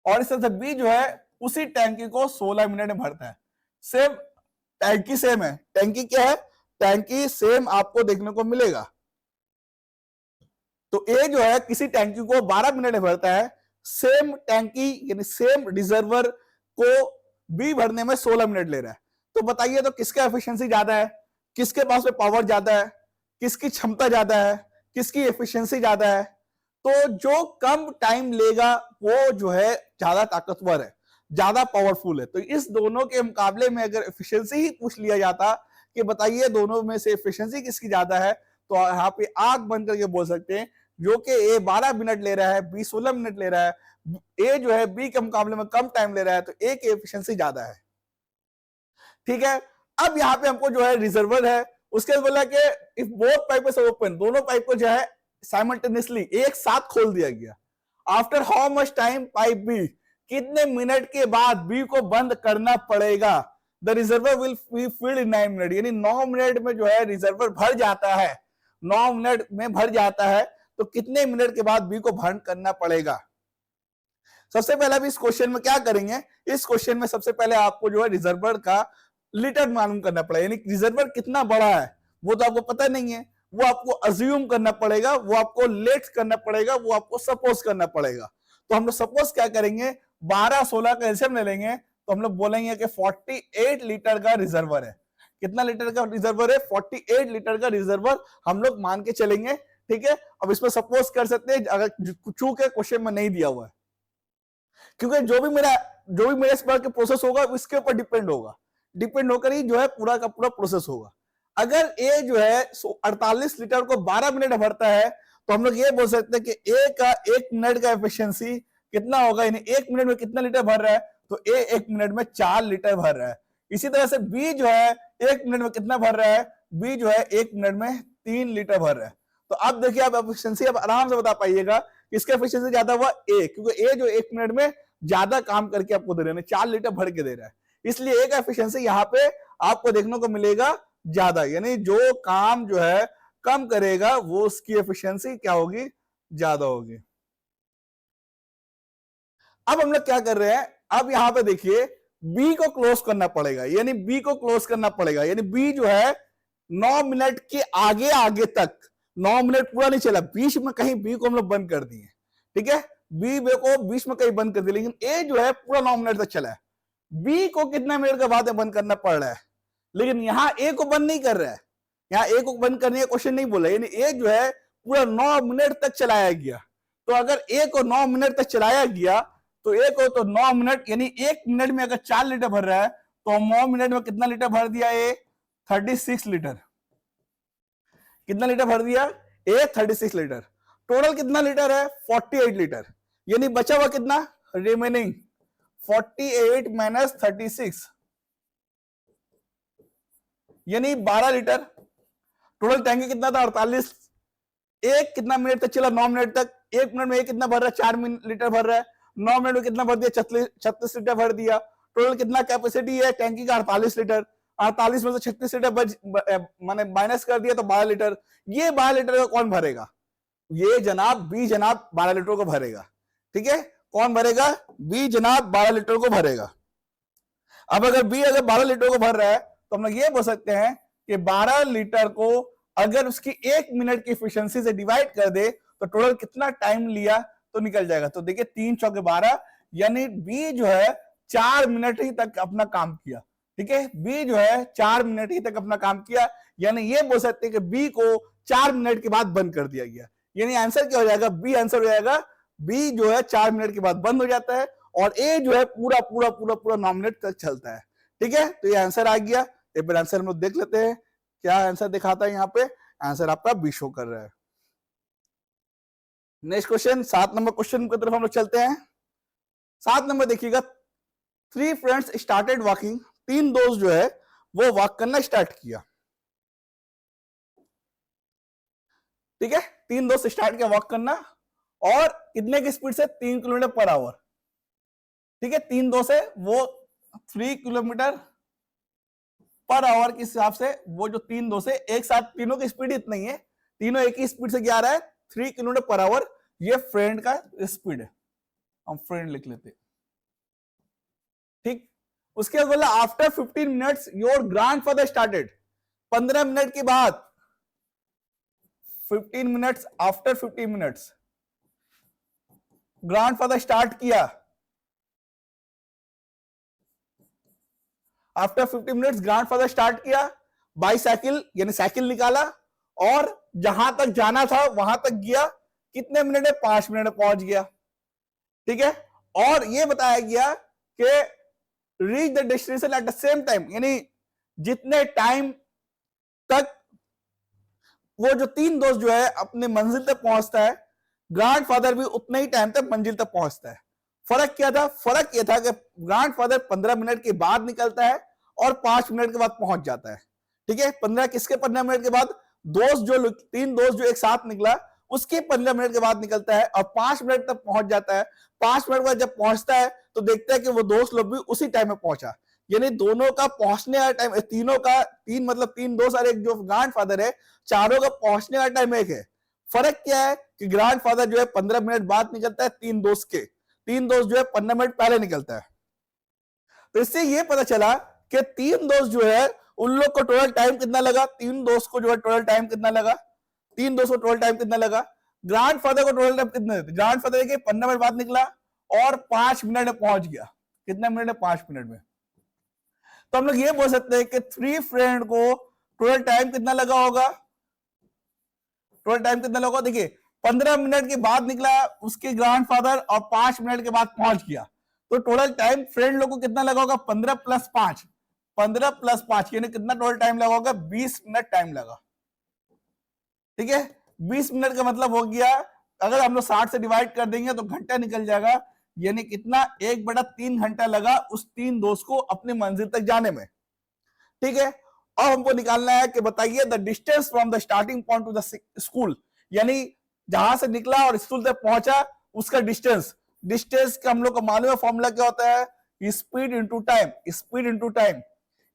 और इस तरह से बी जो है उसी टैंकी को 16 मिनट में भरता है। सेम टैंकी सेम है, टैंकी क्या है? टैंकी सेम आपको देखने को मिलेगा। तो ए जो है किसी टैंकी को 12 मिनट में भरता है, सेम टैंकी यानी सेम रिजर्वर को बी भरने में 16 मिनट ले रहा है। तो बताइए तो किसका एफिशिएंसी ज्यादा है, किसके पास में पावर ज्यादा है, किसकी क्षमता ज्यादा है, किसकी एफिशिएंसी ज्यादा है। तो जो कम टाइम लेगा वो जो है ज्यादा ताकतवर है, ज्यादा पावरफुल है। तो इस दोनों के मुकाबले में अगर एफिशिएंसी ही पूछ लिया जाता कि बताइए दोनों में से एफिशिएंसी किसकी ज्यादा है, तो यहाँ पे आंख बंद करके बोल सकते हैं जो कि ए 12 मिनट ले रहा है, बी 16 मिनट ले रहा है, ए जो है बी के मुकाबले में कम टाइम ले रहा है, तो ए की एफिशिएंसी ज्यादा है। ठीक है, अब यहाँ पे हमको जो है रिजर्वर है, उसके बाद बोला कि if both pipe is open, दोनों पाइप को जो है साइमल्टेनियसली एक साथ खोल दिया गया। After how much time pipe B, कितने मिनट के बाद बी को बंद करना पड़ेगा। The reservoir will be filled in 9 minute, यानी 9 मिनट में जो है रिजर्वर भर जाता है, 9 मिनट में भर जाता है। तो कितने मिनट के बाद बी को बंद करना पड़ेगा। सबसे पहले भी इस क्वेश्चन में क्या करेंगे, इस क्वेश्चन में सबसे पहले आपको जो है रिजर्वर का लीटर मालूम करना पड़ेगा, यानी रिजर्वर कितना बड़ा है वो तो आपको पता नहीं है, वो आपको अज्यूम करना पड़ेगा, वो आपको लेट करना पड़ेगा, वो आपको सपोज करना पड़ेगा। तो हम लोग सपोज क्या करेंगे, 12-16 का एलसीएम ले लेंगे, तो हम लोग बोलेंगे कि 48 लीटर का रिजर्वर है। कितना लीटर का रिजर्वर है, 48 लीटर का रिजर्वर हम लोग मान के चलेंगे। ठीक है, अब इसमें सपोज कर सकते हैं, अगर चूंकि क्वेश्चन में नहीं दिया हुआ है, क्योंकि जो भी मेरा इस बार के प्रोसेस होगा इसके ऊपर डिपेंड होगा, डिपेंड होकर ही जो है पूरा का पूरा प्रोसेस होगा। अगर ए जो है 48 लीटर को 12 मिनट भरता है, तो हम लोग ये बोल सकते हैं कि ए का 1 मिनट का एफिशिएंसी कितना होगा, यानी 1 मिनट में कितना लीटर भर रहा है, तो ए 1 मिनट में 4 लीटर भर रहा है। इसी तरह से बी जो है 1 मिनट में कितना भर रहा है, बी जो है 1 मिनट में 3 लीटर भर रहा है। तो अब देखिए, आप एफिशिएंसी अब आराम से बता पाइएगा किसका एफिशिएंसी ज्यादा हुआ, ए, क्योंकि ए जो 1 मिनट में ज्यादा काम करके आपको दे रहे हैं, 4 लीटर भर के दे रहा है, इसलिए ए का एफिशिएंसी यहाँ पे आपको देखने को मिलेगा ज्यादा, यानी जो काम जो है कम करेगा वो उसकी एफिशिएंसी क्या होगी, ज्यादा होगी। अब हम लोग क्या कर रहे हैं, अब यहां पे देखिए बी को क्लोज करना पड़ेगा, यानी बी को क्लोज करना पड़ेगा, यानी बी जो है 9 मिनट के आगे आगे तक, 9 मिनट पूरा नहीं चला, बीच में कहीं बी को हम लोग बंद कर दिए। ठीक है, बी को बीच में कहीं बंद कर दिया, लेकिन ए जो है पूरा 9 मिनट तक चला है। बी को कितना मिनट के बाद बंद करना पड़ रहा है, लेकिन यहां ए को बंद नहीं कर रहा है, यहां ए को बंद करने का क्वेश्चन नहीं बोला, यानी ए जो है पूरा 9 मिनट तक चलाया गया। तो अगर ए को 9 मिनट तक चलाया गया, तो ए को तो 9 मिनट, यानी 1 मिनट में अगर 4 लीटर भर रहा है, तो 9 मिनट में कितना लीटर भर दिया ए, 36 लीटर। कितना लीटर भर दिया ए, 36 लीटर। टोटल कितना लीटर है, 48 लीटर, यानी बचा हुआ कितना, रिमेनिंग 48 माइनस 36, यानी 12 लीटर। टोटल टैंकी कितना था, 48। एक कितना मिनट तक चला, 9 मिनट तक। 1 मिनट में एक कितना भर रहा है, 4 लीटर भर रहा है। 9 मिनट में कितना भर दिया, 36 लीटर भर दिया। टोटल कितना कैपेसिटी है टैंकी का, 48 लीटर। 48 में से 36 लीटर माने माइनस कर दिया तो 12 लीटर। ये 12 लीटर का कौन भरेगा, ये जनाब बी जनाब 12 लीटर को भरेगा। ठीक है, कौन भरेगा, बी जनाब 12 लीटर को भरेगा। अब अगर बी 12 लीटर को भर रहा है, तो हम लोग ये बोल सकते हैं कि 12 लीटर को अगर उसकी 1 मिनट की एफिशिएंसी से डिवाइड कर दे, तो टोटल कितना टाइम लिया तो निकल जाएगा। तो देखिए 3 चौके 12, यानी बी जो है 4 मिनट ही तक अपना काम किया। ठीक है, बी जो है 4 मिनट ही तक अपना काम किया, यानी ये बोल सकते हैं कि बी को 4 मिनट के बाद बंद कर दिया गया। यानी आंसर क्या हो जाएगा, बी आंसर हो जाएगा। बी जो है 4 मिनट के बाद बंद हो जाता है, और ए जो है पूरा पूरा पूरा पूरा 9 मिनट तक चलता है। ठीक है, तो ये आंसर आ गया। एक बार आंसर हम लोग देख लेते हैं, क्या आंसर दिखाता है यहाँ पे। आंसर आपका बी शो कर रहा है। नेक्स्ट क्वेश्चन, 7 नंबर क्वेश्चन की तरफ हम लोग चलते हैं। 7 नंबर देखिएगा, 3 फ्रेंड्स स्टार्टेड वॉकिंग, 3 दोस्त जो है वो वॉक करना स्टार्ट किया। ठीक है, 3 दोस्त स्टार्ट किया वॉक करना, और कितने की स्पीड से, 3 किलोमीटर पर आवर। ठीक है, 3 दोस्त है वो 3 किलोमीटर पर आवर के हिसाब से, वो जो 3 दोस्त है एक साथ, तीनों की स्पीड इतना ही है, तीनों एक ही स्पीड से क्या आ रहा है, 3 किलोमीटर पर आवर। ये फ्रेंड का स्पीड है, हम फ्रेंड लिख लेते। ठीक, उसके बाद बोला after 15 minutes your grandfather started, 15 minute के बाद, 15 minutes, after 15 minutes grandfather start किया। आफ्टर 50 मिनट्स ग्रैंडफादर स्टार्ट किया बाईसाइकिल, यानी साइकिल निकाला और जहां तक जाना था वहां तक गया। कितने मिनट में? 5 मिनट में पहुंच गया। ठीक है, और ये बताया गया कि reach the destination at the same time, यानी जितने टाइम तक वो जो तीन दोस्त जो है अपने मंजिल तक पहुंचता है, ग्रैंडफादर भी उतने ही टाइम तक मंजिल तक पहुंचता है। फर्क क्या था? फर्क यह था कि ग्रैंडफादर 15 मिनट के बाद निकलता है और 5 मिनट के बाद पहुंच जाता है। ठीक है, 15 मिनट के बाद दोस्त जो तीन दोस्त जो एक साथ निकला उसके 15 मिनट के बाद निकलता है और 5 मिनट तक पहुंच जाता है। 5 मिनट बाद जब पहुंचता है तो देखता है कि वो दोस्त लोग भी उसी टाइम में पहुंचा, यानी दोनों का पहुंचने का टाइम, तीनों का, तीन मतलब तीन दोस्त और एक जो ग्रैंडफादर है, चारों का पहुंचने का टाइम एक है। फर्क क्या है कि ग्रैंडफादर जो है 15 मिनट बाद निकलता है तीन दोस्त के, तीन दोस्त जो है 15 मिनट पहले निकलता है। तो इससे ये पता चला कि तीन दोस्त जो है उन लोग को टोटल टाइम कितना लगा, तीन दोस्त को जो है टोटल टाइम कितना लगा, तीन दोस्त को टोटल टाइम कितना लगा, ग्रैंडफादर को टोटल टाइम कितना, ग्रैंडफादर के 15 मिनट बाद निकला और 5 मिनट में पहुंच गया। कितने मिनट में? 5 मिनट में। तो हम लोग ये बोल सकते हैं कि थ्री फ्रेंड को टोटल टाइम कितना लगा होगा, टोटल टाइम कितना लगा? देखिए 15 मिनट के बाद निकला उसके ग्रैंडफादर और 5 मिनट के बाद पहुंच गया, तो टोटल टाइम फ्रेंड लोग को कितना लगा होगा? 15 प्लस 5, 15 प्लस 5 यानी कितना टोटल टाइम लगा होगा? 20 मिनट टाइम लगा। ठीक है, 20 मिनट का मतलब हो गया, अगर हम लोग 60 से डिवाइड कर देंगे तो घंटा निकल जाएगा, यानी कितना? 1/3 घंटा लगा उस तीन दोस्त को अपनी मंजिल तक जाने में। ठीक है, अब हमको निकालना है कि बताइए the distance from the starting point two the school, यानी जहां से निकला और स्कूल तक पहुंचा उसका डिस्टेंस। डिस्टेंस का हम लोग को मालूम है फॉर्मूला क्या होता है? Speed into time, speed into time.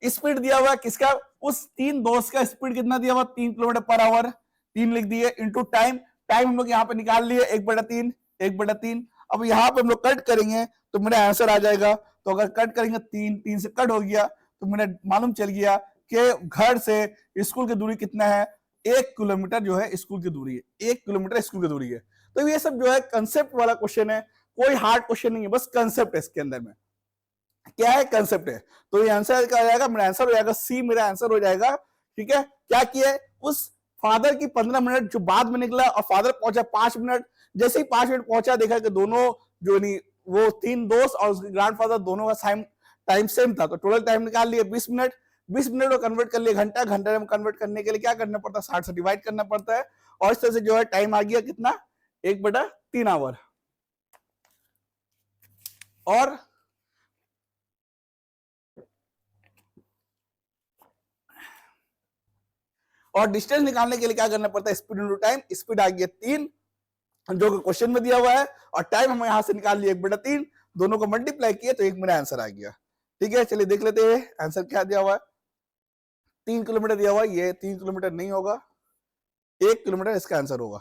Speed दिया हुआ किसका? उस तीन दोस्त का स्पीड कितना दिया हुआ? 3 किलोमीटर पर आवर, 3 लिख दिए, इंटू टाइम। टाइम हम लोग यहाँ पे निकाल लिए 1/3, 1/3। अब यहाँ पे हम लोग कट करेंगे तो मेरा आंसर आ जाएगा। तो अगर कट करेंगे 3 से कट हो गया तो मेरा मालूम चल गया कि घर से स्कूल की दूरी कितना है? 1 किलोमीटर जो है स्कूल की दूरी है, 1 किलोमीटर स्कूल की दूरी है। तो ये सब जो है कंसेप्ट वाला क्वेश्चन है, कोई हार्ड क्वेश्चन नहीं है, बस कंसेप्ट है इसके अंदर में। क्या है? कंसेप्ट है। तो ये आंसर क्या हो जाएगा? मेरा आंसर हो जाएगा सी, मेरा आंसर हो जाएगा। ठीक है, क्या किया? उस फादर की 15 मिनट जो बाद में निकला और फादर पहुंचा 5 मिनट, जैसे ही 5 मिनट पहुंचा देखा कि दोनों जो नहीं वो तीन दोस्त और उसके ग्रैंडफादर दोनों का टाइम सेम था, तो टोटल टाइम निकाल लिया 20 मिनट। 20 मिनट को कन्वर्ट कर लिया घंटा, घंटे में कन्वर्ट करने के लिए क्या करना पड़ता है? 60 से डिवाइड करना पड़ता है, और इस तरह से जो है टाइम आ गया कितना? 1/3 आवर। और डिस्टेंस निकालने के लिए क्या करना पड़ता है? Speed into time. स्पीड आ गया 3 जो कि क्वेश्चन में दिया हुआ है, और टाइम हम यहां से निकाल लिया 1/3, दोनों को मल्टीप्लाई किए तो एक मेरा आंसर आ गया। ठीक है, चलिए देख लेते हैं आंसर क्या दिया हुआ है। 3 किलोमीटर दिया हुआ है, ये 3 किलोमीटर नहीं होगा, 1 किलोमीटर इसका आंसर होगा।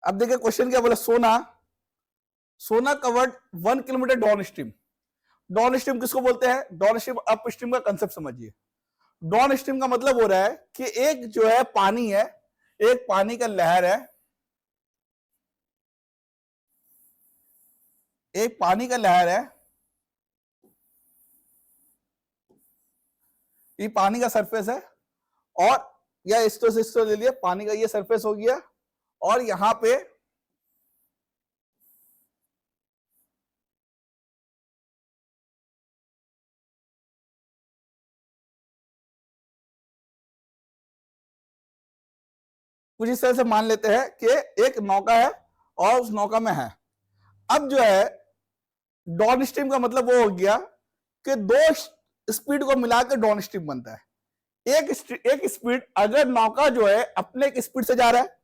अब देखिए क्वेश्चन क्या बोला? सोना covered 1 kilometre down stream. Down stream किसको बोलते हैं? डाउन स्ट्रीम अप स्ट्रीम का कंसेप्ट समझिए। डाउन स्ट्रीम का मतलब हो रहा है कि एक जो है पानी है, एक पानी का लहर है, एक पानी का लहर है, ये पानी का सरफेस है, और या इस तो ले लिया, पानी का ये सरफेस हो गया, और यहां पे कुछ इस तरह से मान लेते हैं कि एक नौका है और उस नौका में है। अब जो है डाउन स्ट्रीम का मतलब वो हो गया कि दो स्पीड को मिलाकर डाउन स्ट्रीम बनता है। एक स्पीड, अगर नौका जो है अपने एक स्पीड से जा रहा है,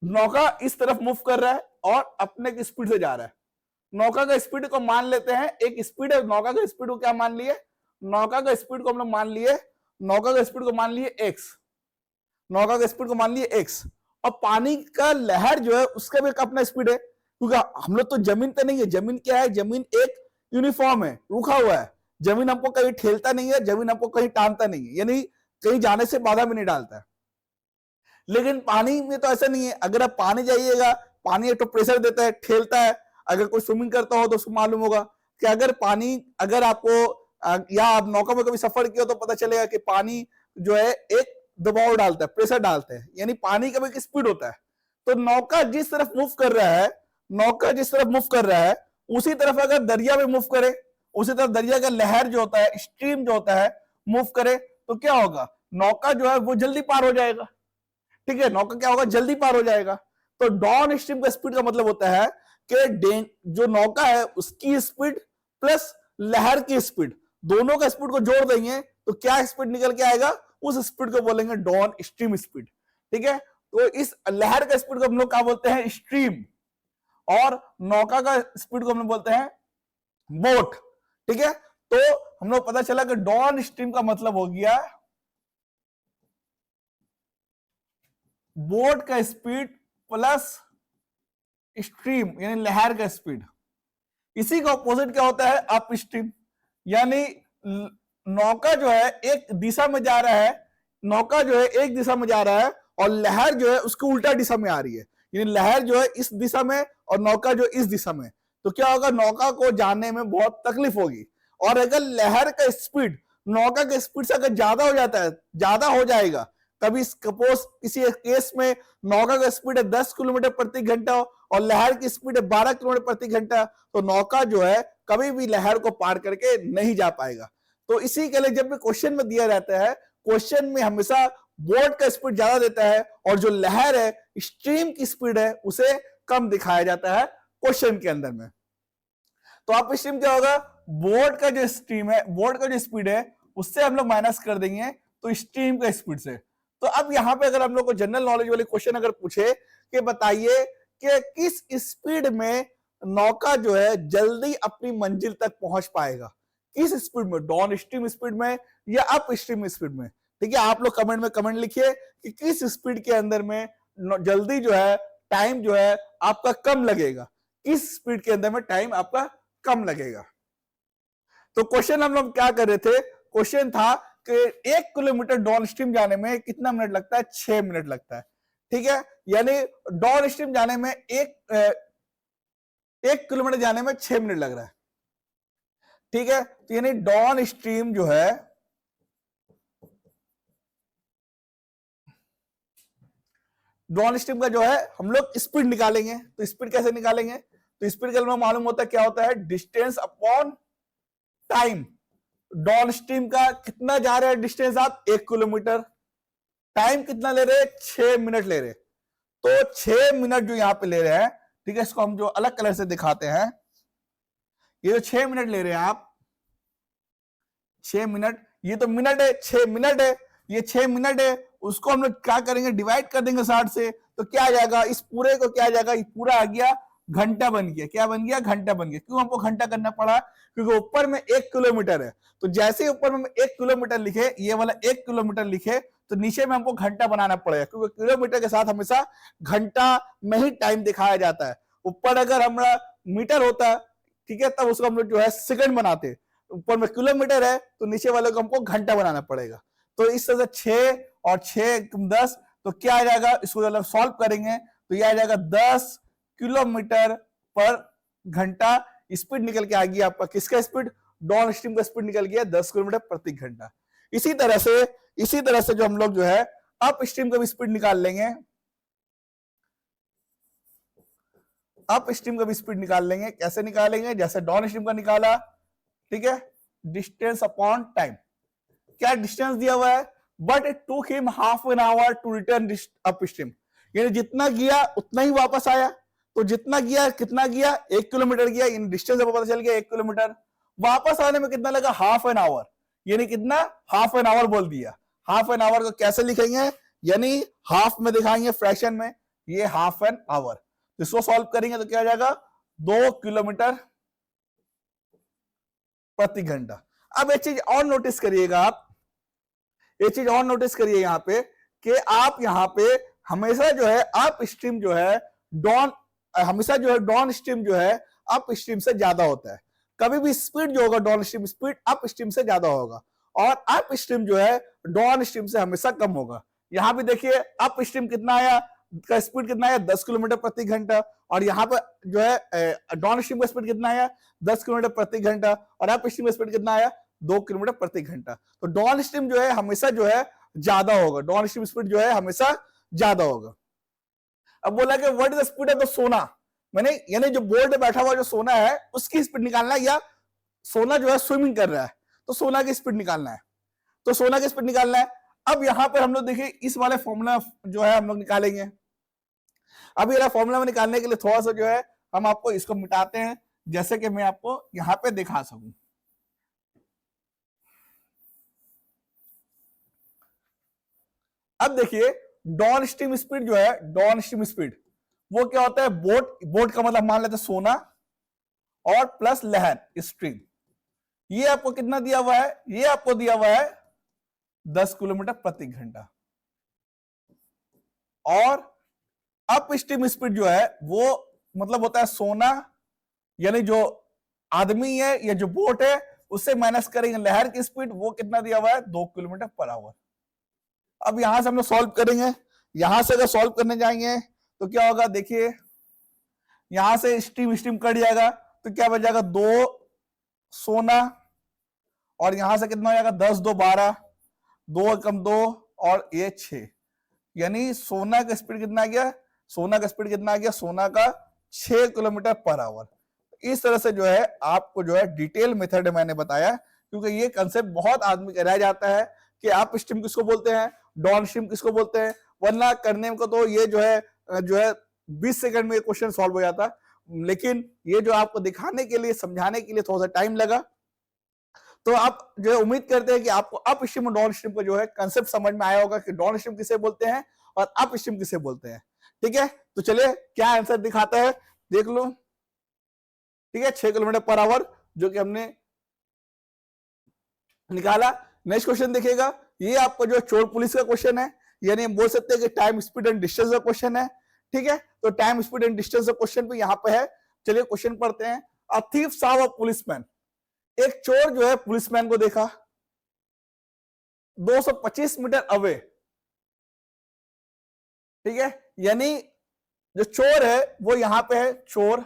नौका इस तरफ मूव कर रहा है और अपने की स्पीड से जा रहा है, नौका का स्पीड को मान लेते हैं, एक स्पीड है, नौका का स्पीड को क्या मान लिए? नौका का स्पीड को हम लोग मान लिए, नौका का स्पीड को मान लिए x, नौका का स्पीड को मान लिए x, और पानी का लहर जो है उसका भी अपना स्पीड है, क्योंकि हम लोग तो जमीन पे नहीं है। जमीन क्या है? जमीन एक यूनिफॉर्म है, रुका हुआ है। जमीन हमको कहीं ठेलता नहीं है, जमीन हमको कहीं टानता नहीं है, यानी कहीं जाने से बाधा भी नहीं डालता है। लेकिन पानी में तो ऐसा नहीं है। अगर आप पानी जाइएगा, पानी एक तो प्रेशर देता है, ठेलता है। अगर कोई स्विमिंग करता हो तो उसको मालूम होगा कि अगर पानी, अगर आपको या आप नौका में कभी सफर किया तो पता चलेगा कि पानी जो है एक दबाव डालता है, प्रेशर डालता है, यानी पानी का भी एक स्पीड होता है। तो नौका जिस तरफ मूव कर रहा है, नौका जिस तरफ मूव कर रहा है, उसी तरफ अगर दरिया में मूव करे, उसी तरफ दरिया का लहर जो होता है, स्ट्रीम जो होता है, मूव करे, तो क्या होगा, नौका जो है वो जल्दी पार हो जाएगा। ठीक है, नौका क्या होगा, जल्दी पार हो जाएगा। तो डाउन स्ट्रीम का स्पीड का मतलब होता है कि जो नौका है उसकी स्पीड प्लस लहर की स्पीड, दोनों का स्पीड को जोड़ देंगे तो क्या स्पीड निकल के आएगा, उस स्पीड को बोलेंगे डाउन स्ट्रीम स्पीड। ठीक है, तो इस लहर का स्पीड को हम लोग क्या बोलते हैं, स्ट्रीम, और नौका का स्पीड को हम लोग बोलते हैं बोट। ठीक है, तो हम लोग पता चला कि डाउन स्ट्रीम का मतलब हो गया बोट का स्पीड प्लस स्ट्रीम यानी लहर का स्पीड। इसी का ऑपोजिट क्या होता है, अप स्ट्रीम, यानी नौका जो है एक दिशा में जा रहा है, नौका जो है एक दिशा में जा रहा है और लहर जो है उसको उल्टा दिशा में आ रही है, यानी लहर जो है इस दिशा में और नौका जो इस दिशा में। तो क्या होगा, नौका को जाने में बहुत तकलीफ होगी। और अगर लहर का स्पीड नौका के स्पीड से अगर ज्यादा हो जाता है, ज्यादा हो जाएगा, कभी सपोज किसी केस में नौका का स्पीड है 10 किलोमीटर प्रति घंटा और लहर की स्पीड है 12 किलोमीटर प्रति घंटा, तो नौका जो है कभी भी लहर को पार करके नहीं जा पाएगा। तो इसी के लिए जब भी क्वेश्चन में दिया रहता है, क्वेश्चन में हमेशा बोट का स्पीड ज्यादा देता है और जो लहर है, स्ट्रीम की स्पीड है, उसे कम दिखाया जाता है क्वेश्चन के अंदर में। तो आप स्ट्रीम क्या होगा, बोट का जो स्ट्रीम है, बोट का जो स्पीड है उससे हम लोग माइनस कर देंगे तो स्ट्रीम का स्पीड से। तो अब यहां पे अगर हम लोग को जनरल नॉलेज वाले क्वेश्चन अगर पूछे कि बताइए कि किस स्पीड में नौका जो है जल्दी अपनी मंजिल तक पहुंच पाएगा, किस स्पीड में, डाउन स्ट्रीम स्पीड में या अप स्ट्रीम स्पीड में। ठीक है, आप लोग कमेंट में कमेंट लिखिए कि किस स्पीड के अंदर में जल्दी जो है टाइम जो है आपका कम लगेगा, किस स्पीड के अंदर में टाइम आपका कम लगेगा। तो क्वेश्चन हम लोग क्या कर रहे थे, क्वेश्चन था कि 1 किलोमीटर डाउन स्ट्रीम जाने में कितना मिनट लगता है, 6 मिनट लगता है। ठीक है, यानी डाउन स्ट्रीम जाने में एक किलोमीटर जाने में 6 मिनट लग रहा है। ठीक है, तो यानी डाउन स्ट्रीम जो है, डाउन स्ट्रीम का जो है हम लोग स्पीड निकालेंगे। तो स्पीड कैसे निकालेंगे, तो स्पीड का मालूम होता है क्या होता है, distance upon time. Down stream का कितना जा रहे हैं डिस्टेंस आप, 1 किलोमीटर, टाइम कितना ले रहे हैं, 6 मिनट ले रहे। तो 6 मिनट जो यहां पे ले रहे हैं, ठीक है, इसको हम जो अलग कलर से दिखाते हैं, ये जो 6 मिनट ले रहे हैं आप, 6 मिनट, ये तो मिनट है, 6 मिनट है, ये 6 मिनट है, उसको हम लोग क्या करेंगे, डिवाइड कर देंगे 60 से, तो क्या आ जाएगा, इस पूरे को क्या आ जाएगा, ये पूरा आ गया घंटा बन गया। क्या बन गया, घंटा बन गया। क्यों हमको घंटा करना पड़ा, क्योंकि ऊपर में 1 किलोमीटर है, तो जैसे ही ऊपर में 1 किलोमीटर लिखे, ये वाला 1 किलोमीटर लिखे, तो नीचे में हमको घंटा बनाना पड़ेगा, क्योंकि किलोमीटर के साथ हमेशा घंटा में ही टाइम दिखाया जाता है। ऊपर अगर हमारा मीटर होता, ठीक है, तब उसको हम लोग जो है सेकंड बनाते, ऊपर में किलोमीटर है तो नीचे वाले को हमको घंटा बनाना पड़ेगा। तो इस तरह से 6 और 6 10, तो क्या आ जाएगा, इसको जब सॉल्व करेंगे तो यह आ जाएगा 10 किलोमीटर पर घंटा। स्पीड निकल के आ गया आपका, किसका स्पीड, डाउन स्ट्रीम का स्पीड निकल गया 10 किलोमीटर प्रति घंटा। इसी तरह से जो हम लोग जो है अप स्ट्रीम का भी स्पीड निकाल लेंगे, अप स्ट्रीम का भी स्पीड निकाल लेंगे। कैसे निकालेंगे, जैसे डाउन स्ट्रीम का निकाला, ठीक है, डिस्टेंस अपॉन टाइम। क्या डिस्टेंस दिया हुआ है, but it took him half an hour to return upstream, यानी जितना गया उतना ही वापस आया। तो जितना गया कितना गया, 1 किलोमीटर गया, इन डिस्टेंस पता चल गया 1 किलोमीटर। वापस आने में कितना लगा, हाफ एन आवर, यानी कितना, हाफ एन आवर बोल दिया। हाफ एन आवर को कैसे लिखेंगे, यानी हाफ में दिखाएंगे फ्रैक्शन में, ये हाफ एन आवर। इसको सॉल्व करेंगे तो क्या आ जाएगा, 2 किलोमीटर प्रति घंटा। अब एक चीज और नोटिस करिएगा आप, एक चीज और नोटिस करिए यहां पे कि आप यहां पे हमेशा जो है अप स्ट्रीम जो है डाउन, हमेशा जो है डाउन स्ट्रीम जो है अप स्ट्रीम से ज्यादा होता है। कभी भी स्पीड जो होगा down stream speed up stream से ज्यादा होगा, और अप स्ट्रीम जो है डाउन स्ट्रीम से हमेशा कम होगा। यहाँ भी देखिए अप स्ट्रीम कितना आया, का स्पीड कितना आया 10 किलोमीटर प्रति घंटा, और यहाँ पर जो है डाउन स्ट्रीम का स्पीड कितना आया 10 किलोमीटर प्रति घंटा, और अप स्ट्रीम का स्पीड कितना आया 2 किलोमीटर प्रति घंटा। तो डाउन स्ट्रीम जो है हमेशा जो है ज्यादा होगा, डाउन स्ट्रीम स्पीड जो है हमेशा ज्यादा होगा। अब बोला कि what is the speed of the सोना, मैंने यानी जो बोर्ड में बैठा हुआ जो सोना है उसकी स्पीड निकालना है, या सोना जो है स्विमिंग कर रहा है तो सोना की स्पीड निकालना है, तो सोना की स्पीड निकालना है। अब यहां पर हम लोग देखिए इस वाले फॉर्मूला जो है हम लोग निकालेंगे। अब ये फॉर्मूला में निकालने के लिए थोड़ा सा जो है हम आपको इसको मिटाते हैं, जैसे कि मैं आपको यहां पे दिखा सकूं। अब देखिए डाउन स्ट्रीम स्पीड जो है, डाउन स्ट्रीम स्पीड वो क्या होता है, बोट का मतलब मान लेते हैं सोना और प्लस लहर स्ट्रीम। ये आपको कितना दिया हुआ है, ये आपको दिया हुआ है 10 किलोमीटर प्रति घंटा। और अप स्ट्रीम स्पीड जो है वो मतलब होता है सोना, यानी जो आदमी है या जो बोट है उससे माइनस करेंगे लहर की स्पीड, वो कितना दिया हुआ है 2 किलोमीटर पर आवर। अब यहां से हम लोग सॉल्व करेंगे, यहां से अगर सॉल्व करने जाएंगे तो क्या होगा, देखिए यहां से स्ट्रीम स्ट्रीम कट जाएगा तो क्या बच जाएगा 2 सोना, और यहां से कितना हो जाएगा 10 2 12, 2 कम 2 और ये 6, यानी सोना का स्पीड कितना आ गया, सोना का स्पीड कितना आ गया, सोना का 6 किलोमीटर पर आवर। इस तरह से जो है आपको जो है डिटेल मेथड मैंने बताया, क्योंकि ये कंसेप्ट बहुत आदमी का रह जाता है कि अप स्ट्रीम किसको बोलते हैं, डाउन स्ट्रीम किसको बोलते हैं, वरना करने को तो ये जो है 20 सेकंड में क्वेश्चन सॉल्व हो जाता, लेकिन ये जो आपको दिखाने के लिए समझाने के लिए थोड़ा सा टाइम लगा। तो आप जो है उम्मीद करते हैं कि आपको अप स्ट्रीम और डाउन स्ट्रीम का जो है कंसेप्ट समझ में आया होगा कि डाउन स्ट्रीम किसे बोलते हैं और अप स्ट्रीम किसे बोलते हैं। ठीक है, तो चलिए क्या आंसर दिखाता है देख लो। ठीक है, 6 किलोमीटर पर आवर जो कि हमने निकाला। नेक्स्ट क्वेश्चन देखिएगा, ये आपका जो चोर पुलिस का क्वेश्चन है, यानी हम बोल सकते हैं कि टाइम स्पीड एंड डिस्टेंस का क्वेश्चन है। ठीक है, तो टाइम स्पीड एंड डिस्टेंस का क्वेश्चन भी यहां पे है। चलिए क्वेश्चन पढ़ते हैं। A thief saw a policeman, एक चोर जो है पुलिसमैन को देखा 225 मीटर अवे। ठीक है, यानी जो चोर है वो यहां पे है, चोर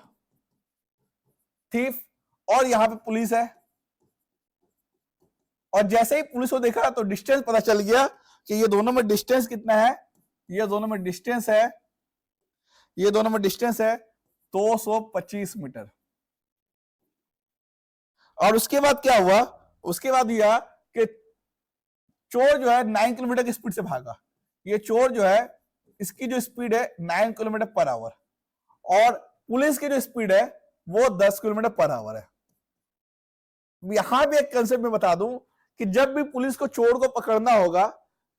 थीफ, और यहां पे पुलिस है। और जैसे ही पुलिस को देखा तो डिस्टेंस पता चल गया कि ये दोनों में डिस्टेंस कितना है, ये दोनों में डिस्टेंस है, ये दोनों में डिस्टेंस है 225 मीटर। और उसके बाद क्या हुआ, उसके बाद यह कि चोर जो है 9 किलोमीटर की स्पीड से भागा। ये चोर जो है इसकी जो स्पीड है 9 किलोमीटर पर आवर, और पुलिस की जो स्पीड है वो 10 किलोमीटर पर आवर है। यहां भी एक कंसेप्ट में बता दूं कि जब भी पुलिस को चोर को पकड़ना होगा,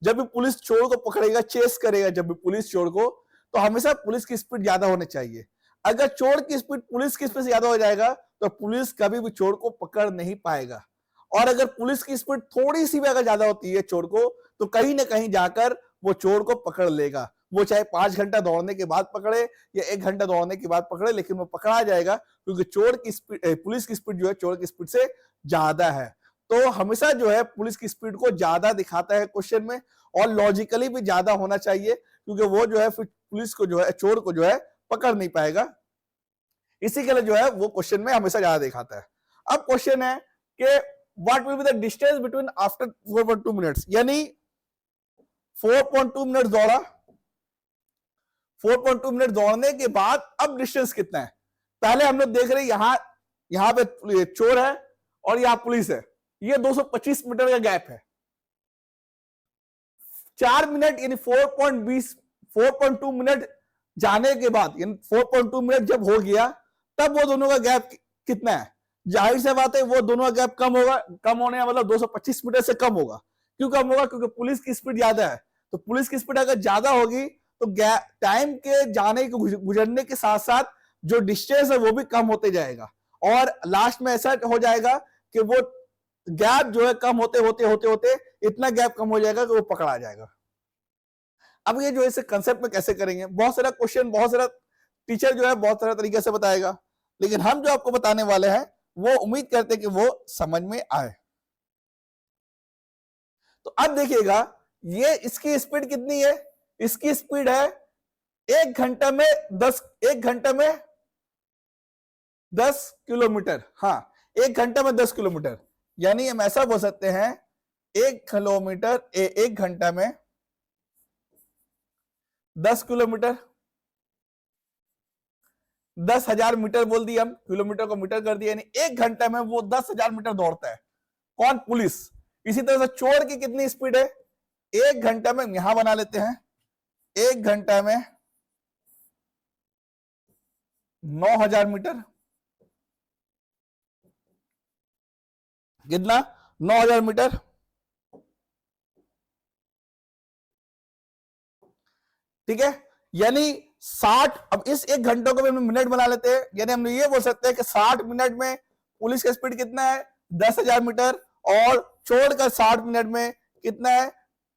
जब भी पुलिस चोर को पकड़ेगा, चेस करेगा जब भी पुलिस चोर को, तो हमेशा पुलिस की स्पीड ज्यादा होनी चाहिए। अगर चोर की स्पीड पुलिस की स्पीड से ज्यादा हो जाएगा तो पुलिस कभी भी चोर को पकड़ नहीं पाएगा। और अगर पुलिस की स्पीड थोड़ी सी भी अगर ज्यादा होती है चोर को, तो कहीं ना कहीं जाकर वो चोर को पकड़ लेगा। वो चाहे 5 घंटा दौड़ने के बाद पकड़े या 1 घंटा दौड़ने के बाद पकड़े, लेकिन वो पकड़ा जाएगा, क्योंकि चोर की स्पीड, पुलिस की स्पीड जो है चोर की स्पीड से ज्यादा है। तो हमेशा जो है पुलिस की स्पीड को ज्यादा दिखाता है क्वेश्चन में, और लॉजिकली भी ज्यादा होना चाहिए, क्योंकि वो जो है फिर पुलिस को जो है, चोर को जो है पकड़ नहीं पाएगा। इसी के लिए जो है वो क्वेश्चन में हमेशा ज्यादा दिखाता है। अब क्वेश्चन है कि what will be the distance between after 4.2 minutes, यानी 4.2 मिनट दौड़ा, 4.2 मिनट दौड़ने के बाद अब डिस्टेंस कितना है। पहले हम लोग देख रहे हैं यहां पे चोर है और यहां पुलिस है, ये 225 मीटर का गैप है। 4 मिनट यानी 4.2 मिनट जाने के बाद, यानी 4.2 मिनट जब हो गया तब वो दोनों का गैप कितना है। जाहिर से बात है वो दोनों का गैप कम होगा, कम होने का मतलब 225 मीटर से कम होगा। क्यों कम होगा, क्योंकि पुलिस की स्पीड ज्यादा है। तो पुलिस की स्पीड अगर ज्यादा होगी तो टाइम के जाने के गुजरने के साथ साथ जो डिस्टेंस है वो भी कम होते जाएगा, और लास्ट में ऐसा हो जाएगा कि वो गैप जो है कम होते होते होते होते इतना गैप कम हो जाएगा कि वो पकड़ा जाएगा। अब ये जो है इसे कंसेप्ट में कैसे करेंगे, बहुत सारा क्वेश्चन, बहुत सारा टीचर जो है बहुत सारा तरीके से बताएगा, लेकिन हम जो आपको बताने वाले हैं वो उम्मीद करते हैं कि वो समझ में आए। तो अब देखिएगा ये इसकी स्पीड कितनी है, इसकी स्पीड है 1 घंटा में 10 किलोमीटर। हाँ, 1 घंटा में 10 किलोमीटर, यानी हम ऐसा बोल सकते हैं 1 घंटा में 10 किलोमीटर, 10,000 मीटर बोल दिया हम, किलोमीटर को मीटर कर दिया, यानी 1 घंटा में वो 10,000 मीटर दौड़ता है। कौन? पुलिस। इसी तरह से चोर की कितनी स्पीड है, 1 घंटा में, यहां बना लेते हैं, 1 घंटा में 9,000 मीटर। कितना? 9,000 मीटर। ठीक है, यानी 60, अब इस 1 घंटे को भी हम मिनट बना लेते हैं, यानी हम ये बोल सकते हैं कि 60 मिनट में पुलिस का स्पीड कितना है, 10,000 मीटर, और चोर का 60 मिनट में कितना है,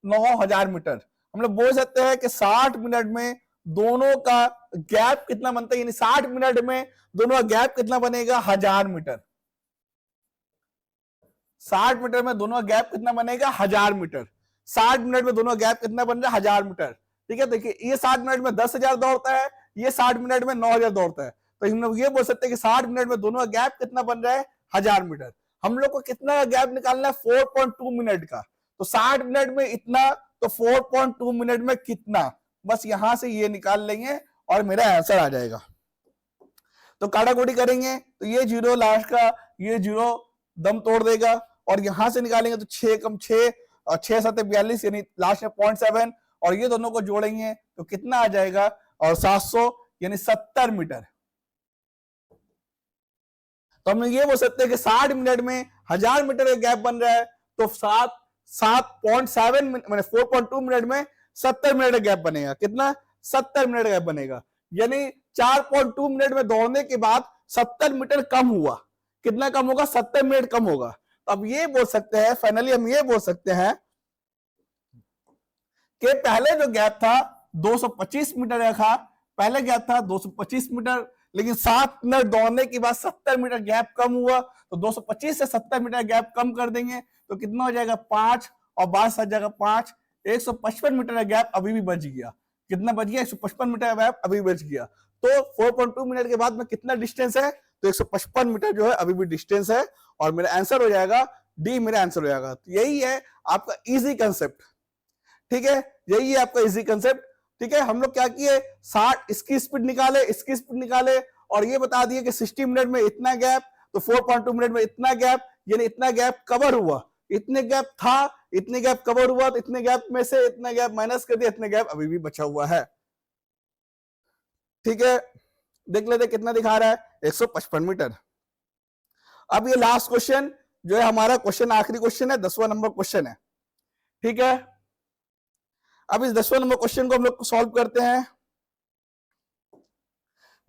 9,000 मीटर। हम लोग बोल सकते हैं कि 60 मिनट में दोनों का गैप कितना बनता है, यानी 60 मिनट में दोनों का गैप कितना बनेगा, 1000 मीटर। 60 मीटर में दोनों का गैप कितना बनेगा, 1000 मीटर। 60 मिनट में दोनों का गैप कितना बन रहा है, 1000 मीटर। ठीक है, देखिए ये 60 मिनट में 10,000 दौड़ता है, ये 60 मिनट में 9,000 दौड़ता है, तो हम लोग ये बोल सकते हैं कि 60 मिनट में दोनों का गैप कितना बन रहा है, 1000 मीटर। हम लोग को कितना गैप निकालना है, 4.2 मिनट का। तो 60 मिनट में इतना, तो 4.2 मिनट में कितना, बस यहां से ये निकाल लेंगे और मेरा आंसर आ जाएगा। तो काटाकोटी करेंगे तो ये 0 लास्ट का, ये 0 दम तोड़ देगा, और यहां से निकालेंगे तो 6 कम 6 और 6 7 42, यानी लास्ट में 0.7, और ये दोनों को जोड़ेंगे तो कितना आ जाएगा, और 700 यानी 70 मीटर। तो हम ये बोल सकते हैं कि 60 मिनट में 1000 मीटर का गैप बन रहा है, तो 7.7 मैंने 4.2 मिनट में 70 मिनट का गैप बनेगा। कितना? 70 मिनट का गैप बनेगा, यानी 4.2 मिनट में दौड़ने के बाद 70 मीटर कम हुआ। कितना कम होगा? 70 मिनट कम होगा। तो अब ये बोल सकते हैं, फाइनली हम ये बोल सकते हैं कि पहले जो गैप था 225 मीटर का था, पहले गैप था 225 मीटर, लेकिन 7 मिनट दौड़ने के बाद 70 मीटर गैप कम हुआ, तो 225 से 70 मीटर गैप कम कर देंगे तो कितना हो जाएगा, 5 और 22 जाएगा 5, 155 मीटर का गैप अभी भी बच गया। कितना बच गया? 155 मीटर का गैप अभी बच गया। तो 4.2 मिनट के बाद में कितना डिस्टेंस है, तो 155 मीटर जो है अभी भी डिस्टेंस है, और मेरा आंसर हो जाएगा डी, मेरा आंसर हो जाएगा। तो यही है आपका इजी कंसेप्ट। ठीक है, यही है आपका इजी कंसेप्ट। ठीक है, हम लोग क्या किए, 60 इसकी स्पीड निकाले, इसकी स्पीड निकाले, और ये बता दिए कि 60 मिनट में इतना गैप, तो 4.2 मिनट में इतना गैप, यानी इतना गैप कवर हुआ, इतने गैप था, इतने गैप कवर हुआ, तो इतने गैप में से इतना गैप माइनस कर दिया, इतने गैप अभी भी बचा हुआ है। ठीक है, देख लेते कितना दिखा रहा है, 155 मीटर। अब ये लास्ट क्वेश्चन जो है हमारा क्वेश्चन, आखिरी क्वेश्चन है, 10वां नंबर क्वेश्चन है। ठीक है, अब इस 10वां नंबर क्वेश्चन को हम लोग सॉल्व करते हैं।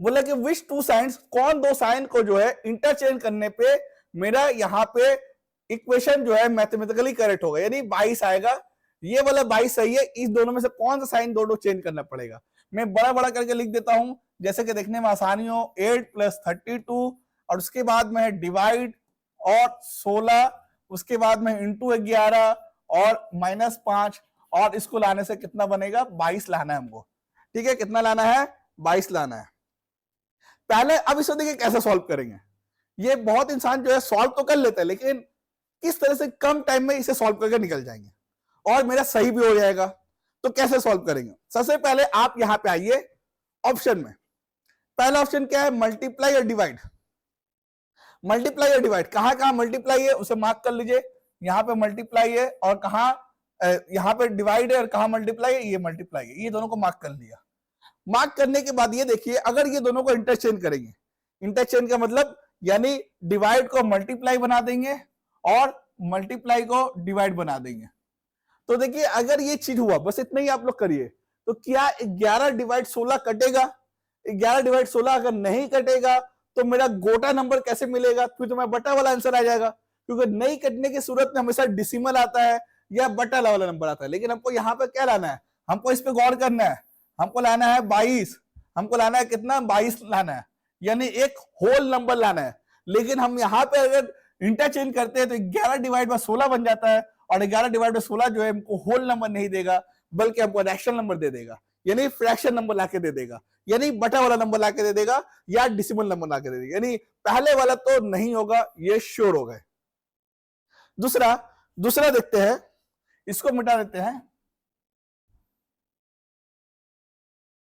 बोला कि विच टू साइंस, कौन दो साइन को जो है इंटरचेंज करने पे मेरा यहाँ पे इक्वेशन जो है मैथमेटिकली करेक्ट होगा, यानी 22 आएगा। ये वाला 22 सही है, इस दोनों में से कौन सा साइन दोनों चेंज करना पड़ेगा। मैं बड़ा बड़ा करके लिख देता हूं, जैसे कि देखने में आसानी हो। 8 + 32, और उसके बाद में डिवाइड और 16, उसके बाद में इंटू 11 और -5, और इसको लाने से कितना बनेगा, 22 लाना है हमको। ठीक है, कितना लाना है, 22 लाना है। पहले अब इसको देखिए कैसे सॉल्व करेंगे। ये बहुत इंसान जो है सॉल्व तो कर लेता है, लेकिन किस तरह से कम टाइम में इसे सॉल्व करके निकल जाएंगे और मेरा सही भी हो जाएगा। तो कैसे सॉल्व करेंगे, सबसे पहले आप यहां पे आइए ऑप्शन में। पहला ऑप्शन क्या है, मल्टीप्लाई और डिवाइड। मल्टीप्लाई और डिवाइड, कहां मल्टीप्लाई है उसे मार्क कर लीजिए, यहां पे मल्टीप्लाई है और कहां यहां पे डिवाइड है, और कहां मल्टीप्लाई है, ये मल्टीप्लाई है, ये दोनों को मार्क कर लिया। मार्क करने के बाद ये देखिए, अगर ये दोनों को इंटरचेंज करेंगे, इंटरचेंज का मतलब यानी डिवाइड को मल्टीप्लाई बना देंगे और मल्टीप्लाई को डिवाइड बना देंगे। तो देखिए अगर ये चीज हुआ, बस इतना ही आप लोग करिए, तो क्या 11 डिवाइड 16 कटेगा? 11 डिवाइड 16 अगर नहीं कटेगा तो मेरा गोटा नंबर कैसे मिलेगा, फिर तो मेरा बटा वाला आंसर आ जाएगा, क्योंकि नहीं कटने की सूरत में हमेशा डिसिमल आता है या बटा वाला नंबर आता है। लेकिन हमको यहाँ पे क्या लाना है, हमको इस पे गौर करना है, हमको लाना है 22, हमको लाना है कितना, 22 लाना है, यानी एक होल नंबर लाना है। लेकिन हम यहाँ पे अगर इंटरचेंज करते हैं तो 11 डिवाइड बाय 16 बन जाता है, और 11 डिवाइड बाई 16 जो है हमको होल नंबर नहीं देगा, बल्कि हमको रैशनल नंबर दे देगा, यानी फ्रैक्शन नंबर लाके दे देगा, यानी बटा वाला नंबर लाके दे देगा या डिसिमल नंबर लाके दे देगा। यानी पहले वाला तो नहीं होगा, ये श्योर हो गए। दूसरा देखते हैं, इसको मिटा देते हैं।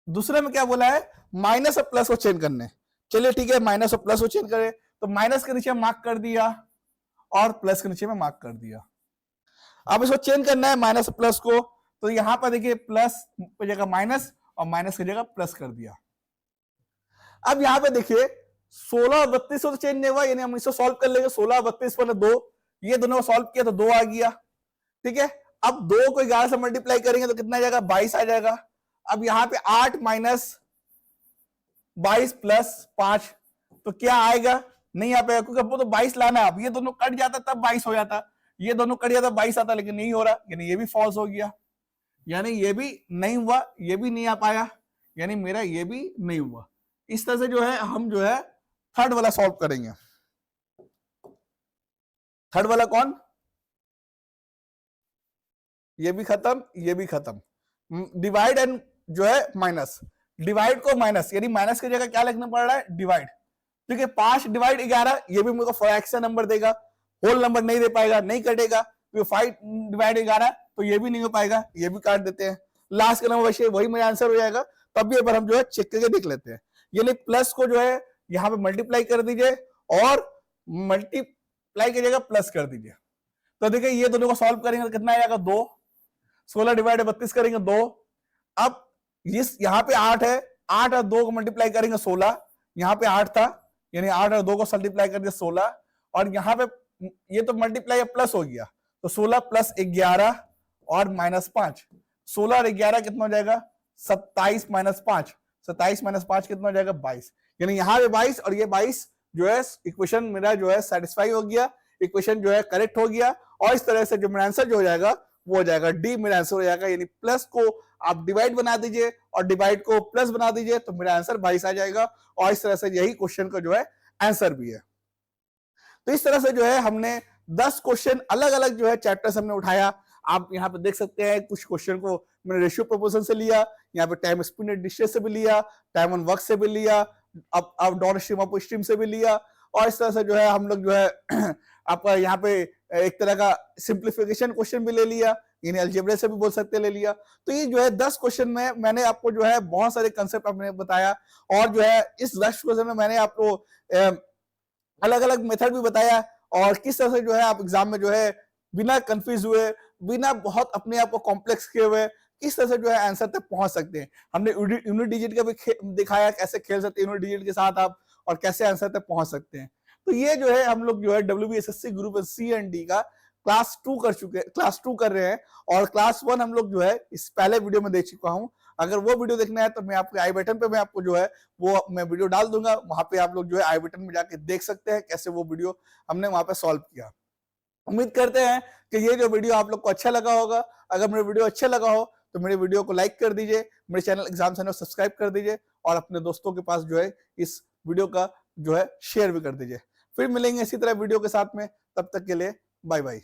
दूसरे में क्या बोला है, माइनस और प्लस को चेंज करने। चलिए ठीक है, माइनस और प्लस को चेंज करें, तो माइनस के नीचे मार्क कर दिया और प्लस के नीचे में मार्क कर दिया। अब इसको चेंज करना है माइनस और प्लस को, तो यहां पर देखिए प्लस की जगह माइनस और माइनस की जगह प्लस कर दिया। अब यहां पे देखिए 16 और 32 तो चेंज नहीं हुआ, यानी हम इसको सॉल्व कर लेंगे। 16 और 32 पर 2, ये दोनों को सॉल्व किया तो 2 आ गया, ठीक है। अब 2 को 11 से मल्टीप्लाई करेंगे तो कितना आ जाएगा, 22 आ जाएगा। अब यहाँ पे 8 माइनस 22 प्लस 5, तो क्या आएगा, नहीं आ पाएगा, क्योंकि आपको तो 22 लाना है। अब ये दोनों कट जाता तब 22 हो जाता, ये दोनों कट जाता 22 आता, लेकिन नहीं हो रहा, यानी ये भी फॉल्स हो गया, यानी ये भी नहीं हुआ, ये भी नहीं आ पाया, यानी मेरा ये भी नहीं हुआ। इस तरह से जो है हम जो है थर्ड वाला सॉल्व करेंगे। थर्ड वाला कौन, ये भी खत्म, ये भी खत्म। डिवाइड एंड जो है माइनस, डिवाइड को माइनस, यानी माइनस की जगह क्या लिखना पड़ रहा है, डिवाइड, ठीक है। 5 डिवाइड 11, ये भी मेरे को फ्रैक्शन नंबर देगा, होल नंबर नहीं दे पाएगा, नहीं कटेगा। तो 5 डिवाइड 11 तो ये भी नहीं हो पाएगा, ये भी काट देते हैं। लास्ट का नंबर वैसे वही मेरा आंसर हो जाएगा। तब भी एक बार हम जो है चेक करके देख लेते हैं। यानी प्लस को जो है यहाँ पे मल्टीप्लाई कर दीजिए और मल्टीप्लाई की जगह प्लस कर दीजिए। तो देखिए ये दोनों को सॉल्व करेंगे तो कितना आएगा, 2। 16 डिवाइड 32 करेंगे 2। अब इस यहाँ पे 8 है, 8 और 2 को मल्टीप्लाई करेंगे 16, यहाँ पे 8 था, यानी 8 और 2 को मल्टीप्लाई कर दिया 16, और यहाँ पे ये तो मल्टीप्लाई प्लस हो गया, तो 16 प्लस 11 और माइनस 5, 16 और 11 कितना हो जाएगा, 27 माइनस 5, 27 माइनस 5 कितना हो जाएगा, 22। यानी यहाँ पे 22 और ये 22 जो है इक्वेशन मेरा जो है सेटिस्फाई हो गया, इक्वेशन जो है करेक्ट हो गया। और इस तरह से जो मेरा आंसर जो हो जाएगा वो हो जाएगा डी, मेरा आंसर हो जाएगा। यानी प्लस को आप डिवाइड बना दीजिए और डिवाइड को प्लस बना दीजिए तो मेरा आंसर 22 आ जाएगा। और इस तरह से यही क्वेश्चन का जो है आंसर भी है। तो इस तरह से जो है हमने 10 क्वेश्चन अलग अलग जो है चैप्टर से हमने उठाया। आप यहाँ पे देख सकते हैं कुछ क्वेश्चन को मैंने रेशियो प्रोपोर्शन से लिया, यहाँ पे टाइम स्पीड डिस्टेंस से भी लिया, टाइम ऑन वर्क से भी लिया, अब डाउन स्ट्रीम अप स्ट्रीम से भी लिया। और इस तरह से जो है हम लोग जो है आपका यहाँ पे एक तरह का सिंप्लीफिकेशन क्वेश्चन भी ले लिया, यानी अलजेब्रा से भी बोल सकते ले लिया। तो ये जो है 10 क्वेश्चन में मैंने आपको जो है बहुत सारे कंसेप्ट आपने बताया, और जो है इस 10 क्वेश्चन में मैंने आपको अलग अलग मेथड भी बताया, और किस तरह से जो है आप एग्जाम में जो है बिना कंफ्यूज हुए, बिना बहुत अपने आप को कॉम्प्लेक्स किए हुए किस तरह से जो है आंसर तक पहुंच सकते हैं। हमने यूनिट डिजिट का भी दिखाया, कैसे खेल सकते हैं यूनिट डिजिट के साथ आप, और कैसे आंसर तक पहुंच सकते हैं। तो ये जो है हम लोग जो है WBSSC group C and D का क्लास 2 कर रहे हैं, और क्लास 1 हम लोग जो है इस पहले वीडियो में देख चुका हूं। अगर वो वीडियो देखना है तो मैं आपके आई बटन पे मैं आपको जो है वो मैं वीडियो डाल दूंगा, वहां पे आप लोग जो है आई बटन में जाके देख सकते हैं कैसे वो वीडियो हमने वहां पे सॉल्व किया। उम्मीद करते हैं कि ये जो वीडियो आप लोग को अच्छा लगा होगा। अगर मेरा वीडियो अच्छा लगा हो तो मेरे वीडियो को लाइक कर दीजिए, मेरे चैनल एग्जाम चैनल सब्सक्राइब कर दीजिए, और अपने दोस्तों के पास जो है इस वीडियो का जो है शेयर भी कर दीजिए। फिर मिलेंगे इसी तरह वीडियो के साथ में, तब तक के लिए बाय बाय।